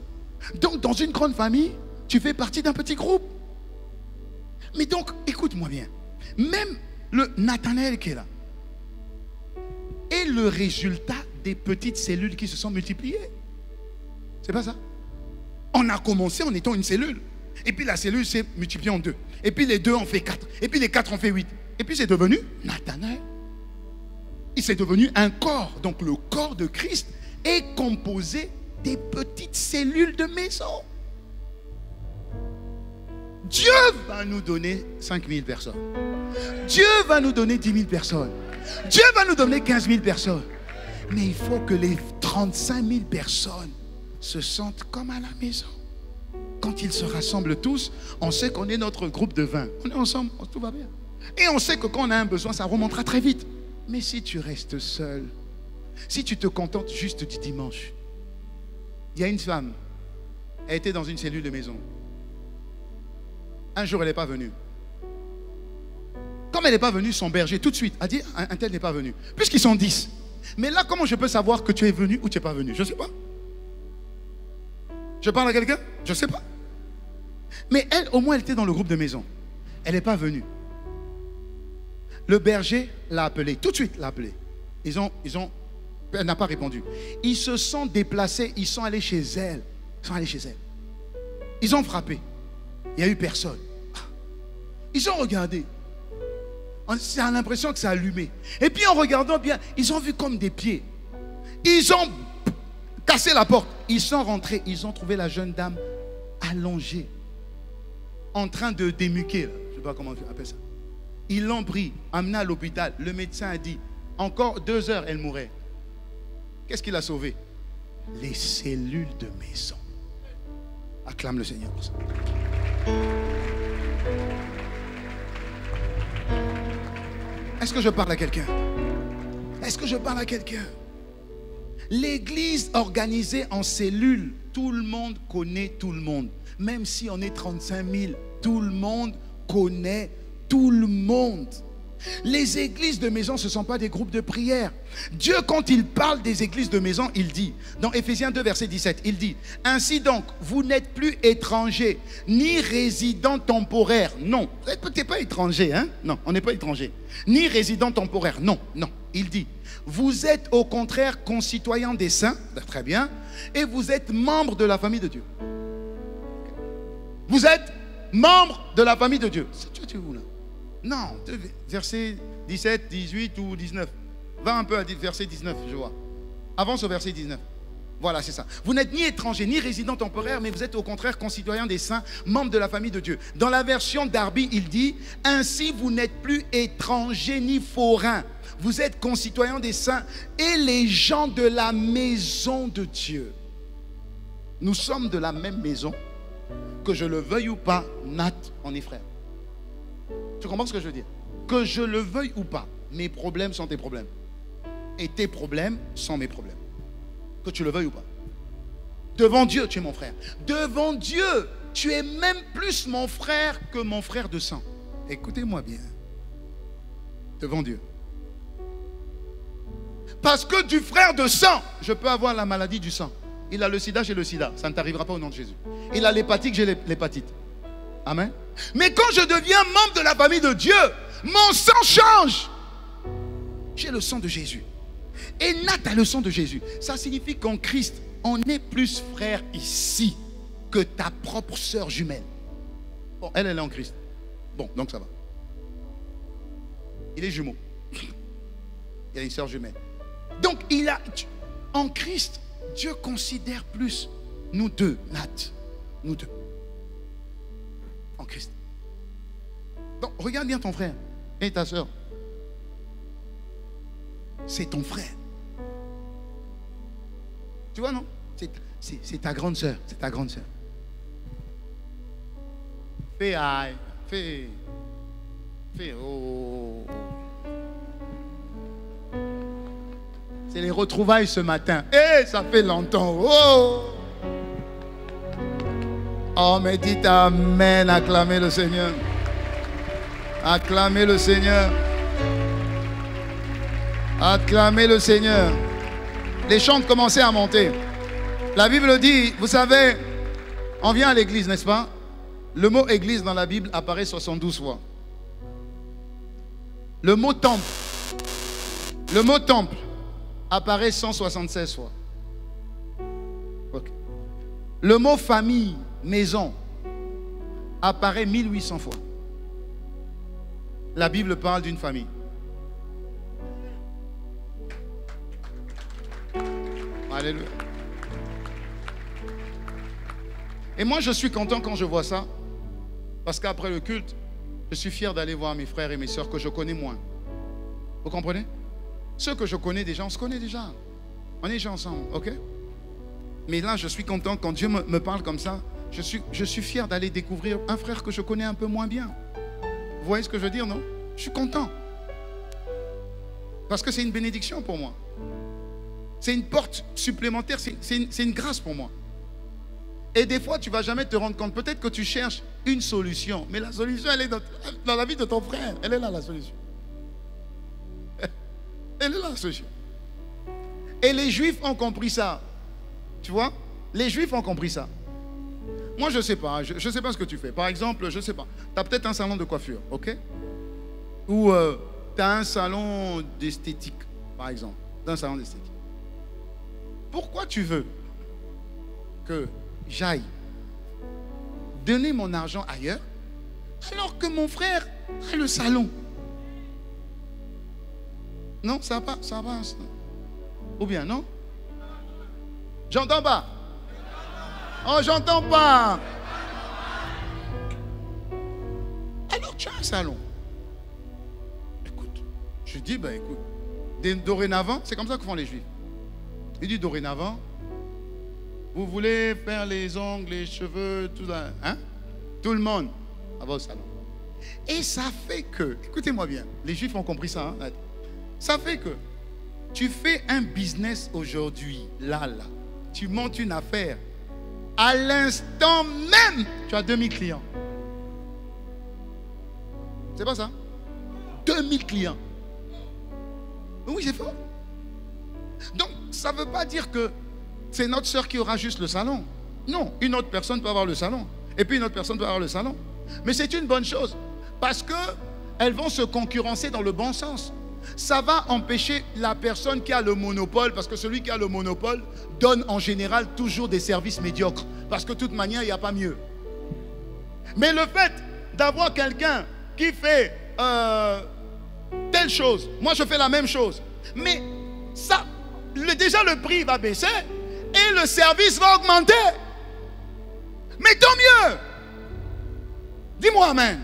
Donc dans une grande famille, tu fais partie d'un petit groupe. Mais donc, écoute-moi bien. Même le Nathanaël qui est là est le résultat des petites cellules qui se sont multipliées. C'est pas ça? On a commencé en étant une cellule. Et puis la cellule s'est multipliée en 2. Et puis les 2 ont fait 4. Et puis les 4 ont fait 8. Et puis c'est devenu Nathanaël. Il s'est devenu un corps. Donc le corps de Christ est composé des petites cellules de maison. Dieu va nous donner 5000 personnes. Dieu va nous donner 10 000 personnes. Dieu va nous donner 15 000 personnes. Mais il faut que les 35 000 personnes se sentent comme à la maison. Quand ils se rassemblent tous, on sait qu'on est notre groupe de 20. On est ensemble, tout va bien. Et on sait que quand on a un besoin, ça remontera très vite. Mais si tu restes seul, si tu te contentes juste du dimanche, il y a une femme, elle était dans une cellule de maison. Un jour, elle n'est pas venue. Comme elle n'est pas venue, son berger, tout de suite, a dit, un tel n'est pas venu. Puisqu'ils sont 10. Mais là, comment je peux savoir que tu es venu ou tu n'es pas venu? Je ne sais pas. Je parle à quelqu'un? Je ne sais pas. Mais elle, au moins, elle était dans le groupe de maison. Elle n'est pas venue. Le berger l'a appelée. Tout de suite, l'a appelée. Elle n'a pas répondu. Ils se sont déplacés. Ils sont allés chez elle. Ils ont frappé. Il n'y a eu personne. Ils ont regardé. On a l'impression que ça a allumé. Et puis en regardant bien, ils ont vu comme des pieds. Ils ont cassé la porte. Ils sont rentrés. Ils ont trouvé la jeune dame allongée, en train de démuquer. Je ne sais pas comment on appelle ça. Ils l'ont pris, amené à l'hôpital. Le médecin a dit, encore 2 heures, elle mourrait. Qu'est-ce qui l'a sauvée? Les cellules de maison. Acclame le Seigneur pour ça. Est-ce que je parle à quelqu'un? Est-ce que je parle à quelqu'un? L'église organisée en cellules, tout le monde connaît tout le monde. Même si on est 35 000, tout le monde connaît tout le monde. Les églises de maison, ce ne sont pas des groupes de prière. Dieu, quand il parle des églises de maison, il dit, dans Éphésiens 2, verset 17, il dit, ainsi donc, vous n'êtes plus étrangers, ni résidents temporaires. Non, vous n'êtes pas étranger, hein? Non, on n'est pas étranger. Ni résidents temporaires. Non, non. Il dit, vous êtes au contraire concitoyens des saints, très bien, et vous êtes membres de la famille de Dieu. Vous êtes membres de la famille de Dieu. C'est où là? Non, verset 17, 18 ou 19. Va un peu à verset 19, je vois. Avance au verset 19. Voilà, c'est ça. Vous n'êtes ni étrangers, ni résidents temporaires, mais vous êtes au contraire concitoyens des saints, membres de la famille de Dieu. Dans la version Darby, il dit, ainsi vous n'êtes plus étrangers ni forains. Vous êtes concitoyens des saints et les gens de la maison de Dieu. Nous sommes de la même maison, que je le veuille ou pas, Nat, on est frères. Tu comprends ce que je veux dire? Que je le veuille ou pas, mes problèmes sont tes problèmes. Et tes problèmes sont mes problèmes. Que tu le veuilles ou pas. Devant Dieu, tu es mon frère. Devant Dieu, tu es même plus mon frère que mon frère de sang. Écoutez-moi bien. Devant Dieu. Parce que du frère de sang, je peux avoir la maladie du sang. Il a le sida, j'ai le sida. Ça ne t'arrivera pas au nom de Jésus. Il a l'hépatite, j'ai l'hépatite. Amen. Mais quand je deviens membre de la famille de Dieu, mon sang change. J'ai le sang de Jésus. Et Nat a le sang de Jésus. Ça signifie qu'en Christ, on est plus frère ici que ta propre sœur jumelle. Bon, elle est en Christ. Bon, donc ça va. Il est jumeau. Il y a une sœur jumelle. Donc, en Christ, Dieu considère plus nous deux, Nat. Nous deux. En Christ. Donc, regarde bien ton frère et ta sœur. C'est ton frère. Tu vois, non? C'est ta grande sœur. C'est ta grande sœur. Fais aïe. Fais oh. C'est les retrouvailles ce matin. Eh, ça fait longtemps. Oh. Oh, mais dites amen. Acclamez le Seigneur. Acclamez le Seigneur. Acclamez le Seigneur. Les chants commençaient à monter. La Bible dit, vous savez, on vient à l'église, n'est-ce pas? Le mot église dans la Bible apparaît 72 fois. Le mot temple apparaît 176 fois. Okay. Le mot famille, maison, apparaît 1800 fois. La Bible parle d'une famille. Alléluia. Et moi, je suis content quand je vois ça, parce qu'après le culte, je suis fier d'aller voir mes frères et mes sœurs que je connais moins. Vous comprenez? Ceux que je connais déjà, on se connaît déjà. On est déjà ensemble, ok? Mais là, je suis content quand Dieu me parle comme ça. Je suis fier d'aller découvrir un frère que je connais un peu moins bien. Vous voyez ce que je veux dire, non? Je suis content. Parce que c'est une bénédiction pour moi. C'est une porte supplémentaire, c'est une grâce pour moi. Et des fois, tu ne vas jamais te rendre compte. Peut-être que tu cherches une solution. Mais la solution, elle est dans la vie de ton frère. Elle est là, la solution. Elle est là, la solution. Et les Juifs ont compris ça. Tu vois? Les Juifs ont compris ça. Moi, je ne sais pas. Je ne sais pas ce que tu fais. Par exemple, je ne sais pas. Tu as peut-être un salon de coiffure, ok? Ou tu as un salon d'esthétique, par exemple. Un salon d'esthétique. Pourquoi tu veux que j'aille donner mon argent ailleurs alors que mon frère a le salon? Non, ça va pas. Ou bien, non? J'entends pas. Oh, j'entends pas. Alors tu as un salon. Écoute, je dis, ben écoute, dorénavant, c'est comme ça que font les Juifs. Il dit dorénavant, vous voulez faire les ongles, les cheveux, tout ça, hein? Tout le monde à votre salon. Et ça fait que, écoutez-moi bien, les Juifs ont compris ça, hein? Ça fait que tu fais un business aujourd'hui, là, tu montes une affaire, à l'instant même, tu as 2000 clients. C'est pas ça? 2000 clients. Oui, c'est fort. Donc, ça ne veut pas dire que c'est notre soeur qui aura juste le salon. Non, une autre personne peut avoir le salon. Et puis une autre personne peut avoir le salon. Mais c'est une bonne chose. Parce qu'elles vont se concurrencer dans le bon sens. Ça va empêcher la personne qui a le monopole, parce que celui qui a le monopole donne en général toujours des services médiocres. Parce que de toute manière, il n'y a pas mieux. Mais le fait d'avoir quelqu'un qui fait telle chose, moi je fais la même chose. Mais ça, déjà le prix va baisser et le service va augmenter. Mais tant mieux. Dis-moi amen.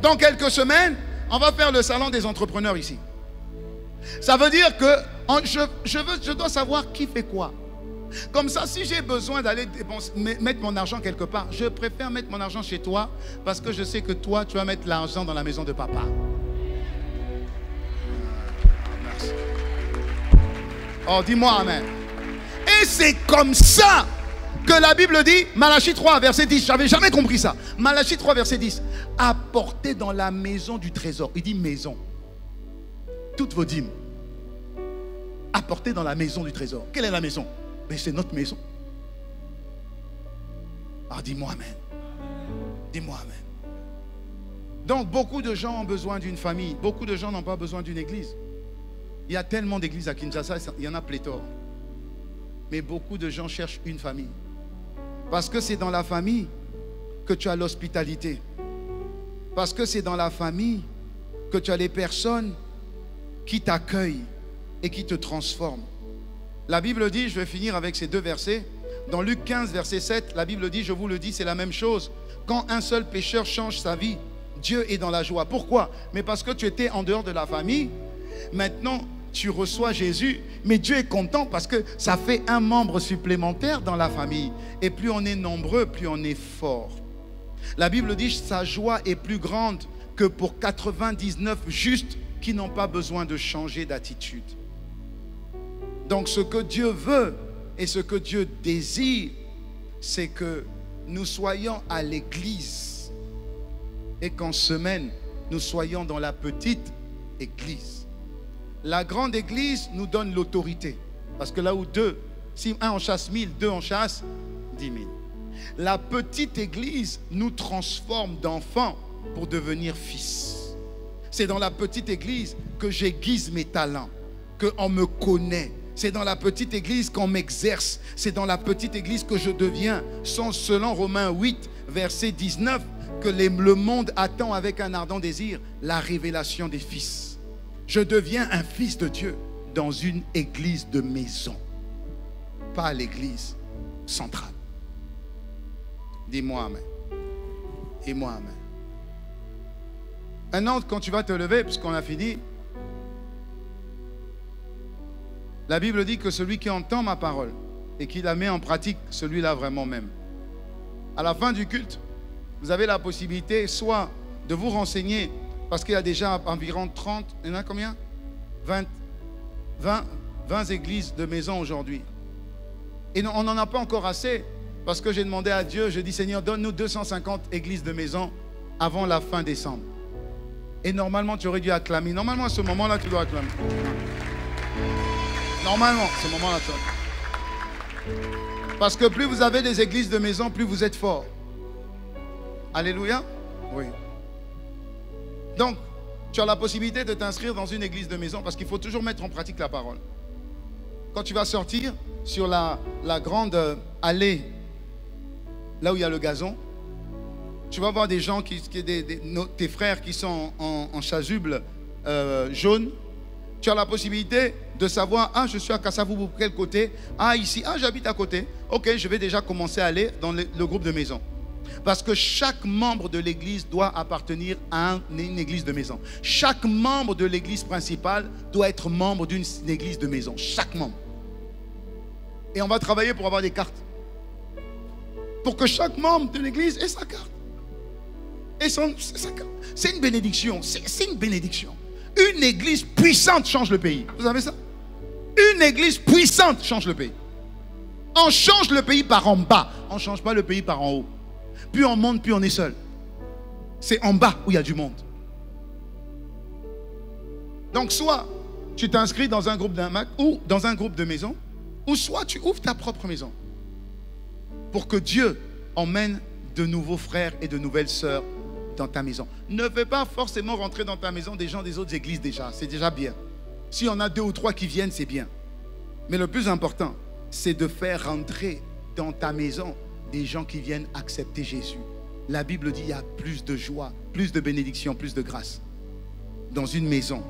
Dans quelques semaines, on va faire le salon des entrepreneurs ici. Ça veut dire que je dois savoir qui fait quoi. Comme ça, si j'ai besoin d'aller mettre mon argent quelque part, je préfère mettre mon argent chez toi parce que je sais que toi, tu vas mettre l'argent dans la maison de papa. Merci. Oh, dis-moi amen. Et c'est comme ça que la Bible dit, Malachie 3, verset 10. Je n'avais jamais compris ça. Malachie 3, verset 10. Apportez dans la maison du trésor. Il dit maison. Toutes vos dîmes. Apportez dans la maison du trésor. Quelle est la maison? Mais c'est notre maison. Ah, dis-moi amen. Dis-moi amen. Donc, beaucoup de gens ont besoin d'une famille. Beaucoup de gens n'ont pas besoin d'une église. Il y a tellement d'églises à Kinshasa, il y en a pléthore. Mais beaucoup de gens cherchent une famille. Parce que c'est dans la famille que tu as l'hospitalité. Parce que c'est dans la famille que tu as les personnes qui t'accueille et qui te transforme. La Bible dit, je vais finir avec ces deux versets. Dans Luc 15, verset 7, la Bible dit, je vous le dis, c'est la même chose. Quand un seul pécheur change sa vie, Dieu est dans la joie. Pourquoi? Mais parce que tu étais en dehors de la famille. Maintenant, tu reçois Jésus. Mais Dieu est content parce que ça fait un membre supplémentaire dans la famille. Et plus on est nombreux, plus on est fort. La Bible dit, sa joie est plus grande que pour 99 justes qui n'ont pas besoin de changer d'attitude. Donc ce que Dieu veut et ce que Dieu désire, c'est que nous soyons à l'église et qu'en semaine, nous soyons dans la petite église. La grande église nous donne l'autorité. Parce que là où deux, si un en chasse 1000, deux en chasse 10 000. La petite église nous transforme d'enfants pour devenir fils. C'est dans la petite église que j'aiguise mes talents, qu'on me connaît. C'est dans la petite église qu'on m'exerce. C'est dans la petite église que je deviens, selon Romains 8, verset 19, que le monde attend avec un ardent désir la révélation des fils. Je deviens un fils de Dieu dans une église de maison, pas l'église centrale. Dis-moi amen. Dis-moi amen. Maintenant, quand tu vas te lever, puisqu'on a fini, la Bible dit que celui qui entend ma parole et qui la met en pratique, celui-là vraiment m'aime. À la fin du culte, vous avez la possibilité soit de vous renseigner, parce qu'il y a déjà environ 30, il y en a combien? 20 églises de maison aujourd'hui. Et on n'en a pas encore assez, parce que j'ai demandé à Dieu, je dis Seigneur, donne-nous 250 églises de maison avant la fin décembre. Et normalement, tu aurais dû acclamer. Normalement, à ce moment-là, tu dois acclamer. Normalement, à ce moment-là, tu dois. Parce que plus vous avez des églises de maison, plus vous êtes forts. Alléluia. Oui. Donc, tu as la possibilité de t'inscrire dans une église de maison parce qu'il faut toujours mettre en pratique la parole. Quand tu vas sortir sur la grande allée, là où il y a le gazon, tu vas voir des gens, tes frères qui sont en chasuble jaune. Tu as la possibilité de savoir, ah, je suis à Kassavoubou, quel côté? Ah, ici, ah, j'habite à côté. Ok, je vais déjà commencer à aller dans le groupe de maison. Parce que chaque membre de l'église doit appartenir à une église de maison. Chaque membre de l'église principale doit être membre d'une église de maison. Chaque membre. Et on va travailler pour avoir des cartes. Pour que chaque membre de l'église ait sa carte. Et sa carte. C'est une bénédiction. C'est une bénédiction. Une église puissante change le pays. Vous savez ça? Une église puissante change le pays. On change le pays par en bas. On ne change pas le pays par en haut. Plus on monte, plus on est seul. C'est en bas où il y a du monde. Donc soit tu t'inscris dans un groupe d'un MAC ou dans un groupe de maison, ou soit tu ouvres ta propre maison. Pour que Dieu emmène de nouveaux frères et de nouvelles sœurs dans ta maison. Ne fais pas forcément rentrer dans ta maison des gens des autres églises déjà. C'est déjà bien. Si on a 2 ou 3 qui viennent, c'est bien. Mais le plus important, c'est de faire rentrer dans ta maison des gens qui viennent accepter Jésus. La Bible dit qu'il y a plus de joie, plus de bénédiction, plus de grâce dans une maison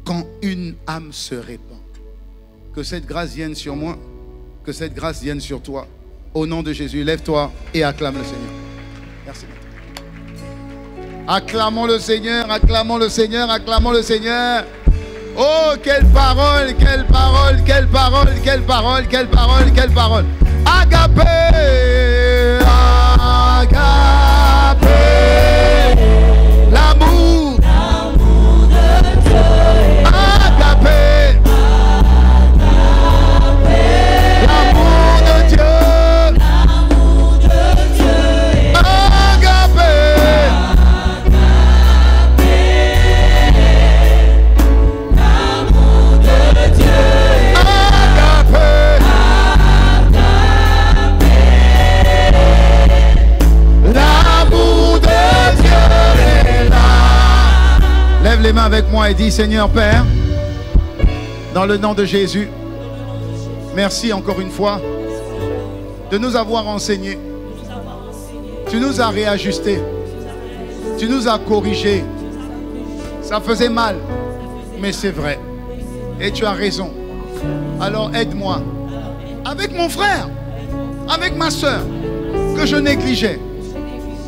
quand une âme se répand. Que cette grâce vienne sur moi, que cette grâce vienne sur toi. Au nom de Jésus, lève-toi et acclame le Seigneur. Merci. Acclamons le Seigneur, acclamons le Seigneur, acclamons le Seigneur. Oh, quelle parole, quelle parole, quelle parole, quelle parole, quelle parole, quelle parole. Agapé, agapé, l'amour, l'amour de Dieu. Agapé, agapé, l'amour de Dieu, l'amour de Dieu. Agapé, agapé, l'amour de Dieu. Lève les mains avec moi et dis Seigneur Père, dans le nom de Jésus, merci encore une fois de nous avoir enseignés. Tu nous as réajustés. Tu nous as corrigés. Ça faisait mal, Mais c'est vrai. Et tu as raison. Alors aide-moi. Avec mon frère, avec ma soeur, que je négligeais,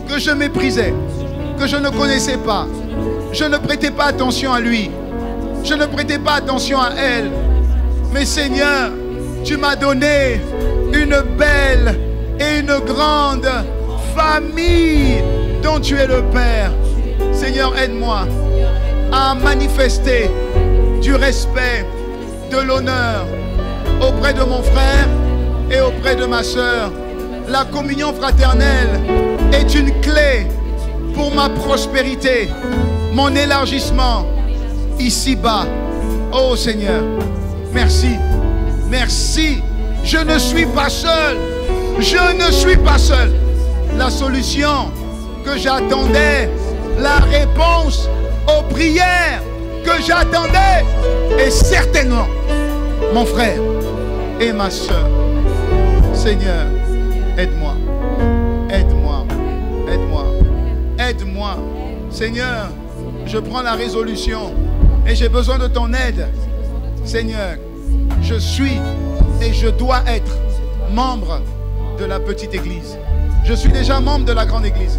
que je méprisais, que je ne connaissais pas. Je ne prêtais pas attention à lui. Je ne prêtais pas attention à elle. Mais Seigneur, tu m'as donné une belle et une grande famille dont tu es le Père. Seigneur, aide-moi à manifester du respect, de l'honneur auprès de mon frère et auprès de ma soeur. La communion fraternelle est une clé pour ma prospérité, mon élargissement ici-bas. Oh Seigneur, merci, merci. Je ne suis pas seul. Je ne suis pas seul. La solution que j'attendais, la réponse aux prières que j'attendais est certainement mon frère et ma soeur. Seigneur, aide-moi, aide-moi, aide-moi, aide-moi. Seigneur, je prends la résolution et j'ai besoin de ton aide. Seigneur, je suis et je dois être membre de la petite église. Je suis déjà membre de la grande église.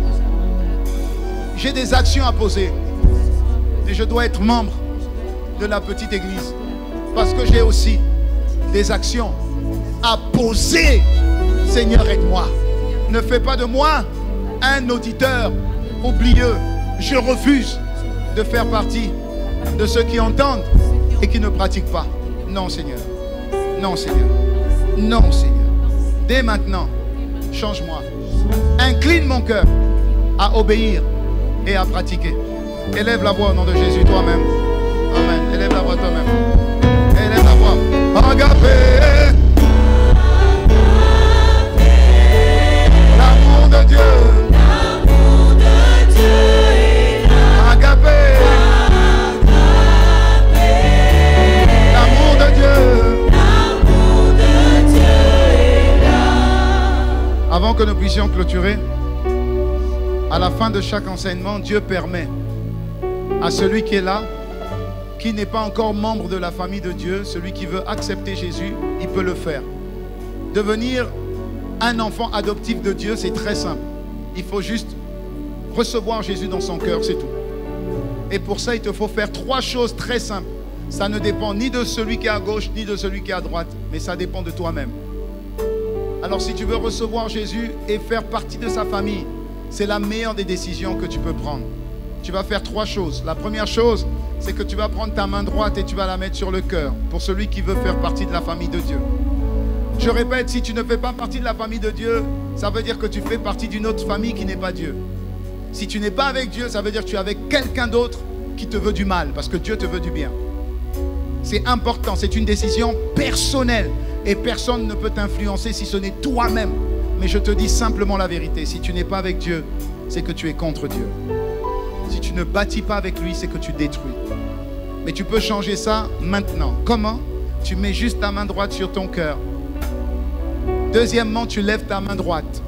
J'ai des actions à poser. Et je dois être membre de la petite église. Parce que j'ai aussi des actions à poser. Seigneur, aide-moi. Ne fais pas de moi un auditeur oublieux. Je refuse de faire partie de ceux qui entendent et qui ne pratiquent pas. Non, Seigneur. Non, Seigneur. Non, Seigneur. Dès maintenant, change-moi. Incline mon cœur à obéir et à pratiquer. Élève la voix au nom de Jésus toi-même. Amen. Élève la voix toi-même. Élève la voix. Agapé. L'amour de Dieu. L'amour de Dieu est là. Agapé. L'amour de Dieu. L'amour de Dieu est là. Avant que nous puissions clôturer, à la fin de chaque enseignement, Dieu permet à celui qui est là, qui n'est pas encore membre de la famille de Dieu, celui qui veut accepter Jésus, il peut le faire. Devenir un enfant adoptif de Dieu, c'est très simple. Il faut juste recevoir Jésus dans son cœur, c'est tout. Et pour ça, il te faut faire 3 choses très simples. Ça ne dépend ni de celui qui est à gauche, ni de celui qui est à droite, mais ça dépend de toi-même. Alors si tu veux recevoir Jésus et faire partie de sa famille, c'est la meilleure des décisions que tu peux prendre. Tu vas faire 3 choses. La première chose, c'est que tu vas prendre ta main droite et tu vas la mettre sur le cœur pour celui qui veut faire partie de la famille de Dieu. Je répète, si tu ne fais pas partie de la famille de Dieu, ça veut dire que tu fais partie d'une autre famille qui n'est pas Dieu. Si tu n'es pas avec Dieu, ça veut dire que tu es avec quelqu'un d'autre qui te veut du mal, parce que Dieu te veut du bien. C'est important, c'est une décision personnelle et personne ne peut t'influencer si ce n'est toi-même. Mais je te dis simplement la vérité, si tu n'es pas avec Dieu, c'est que tu es contre Dieu. Si tu ne bâtis pas avec lui, c'est que tu détruis. Mais tu peux changer ça maintenant. Comment? Tu mets juste ta main droite sur ton cœur. Deuxièmement, tu lèves ta main droite.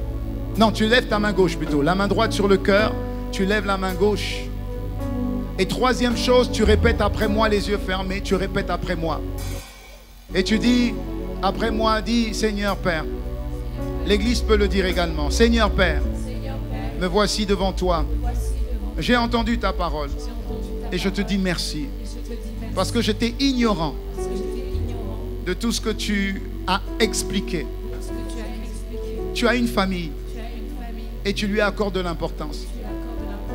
Non, tu lèves ta main gauche plutôt. La main droite sur le cœur, tu lèves la main gauche. Et troisième chose, tu répètes après moi les yeux fermés, tu répètes après moi. Et tu dis, après moi, dis, Seigneur Père. L'Église peut le dire également. Seigneur Père, me voici devant toi. J'ai entendu ta parole et je te dis merci parce que j'étais ignorant de tout ce que tu as expliqué. Tu as une famille et tu lui accordes de l'importance.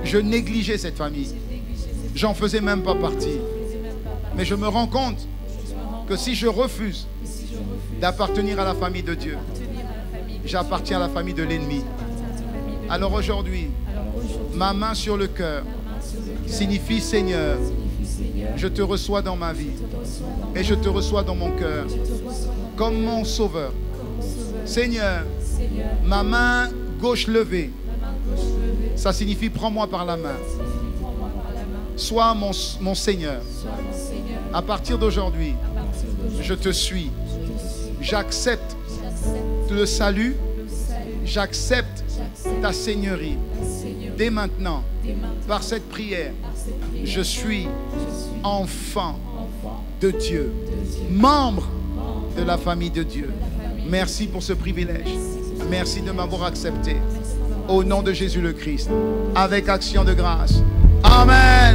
Je négligeais cette famille. J'en faisais même pas partie. Mais je me rends compte que si je refuse d'appartenir à la famille de Dieu, j'appartiens à la famille de l'ennemi. Alors aujourd'hui, ma main sur le cœur signifie Seigneur, je te reçois dans ma vie et je te reçois dans mon cœur comme mon sauveur. Seigneur, ma main gauche levée, ça signifie prends-moi par la main. Sois mon Seigneur. À partir d'aujourd'hui, je te suis. J'accepte le salut. J'accepte ta seigneurie. Dès maintenant, par cette prière, par cette prière, je suis enfant enfant de Dieu, de Dieu, membre membre de la famille de Dieu. de la famille. Merci pour ce privilège. Merci de m'avoir accepté. Merci d'avoir Au nom de Jésus le Christ, avec action de grâce. Amen.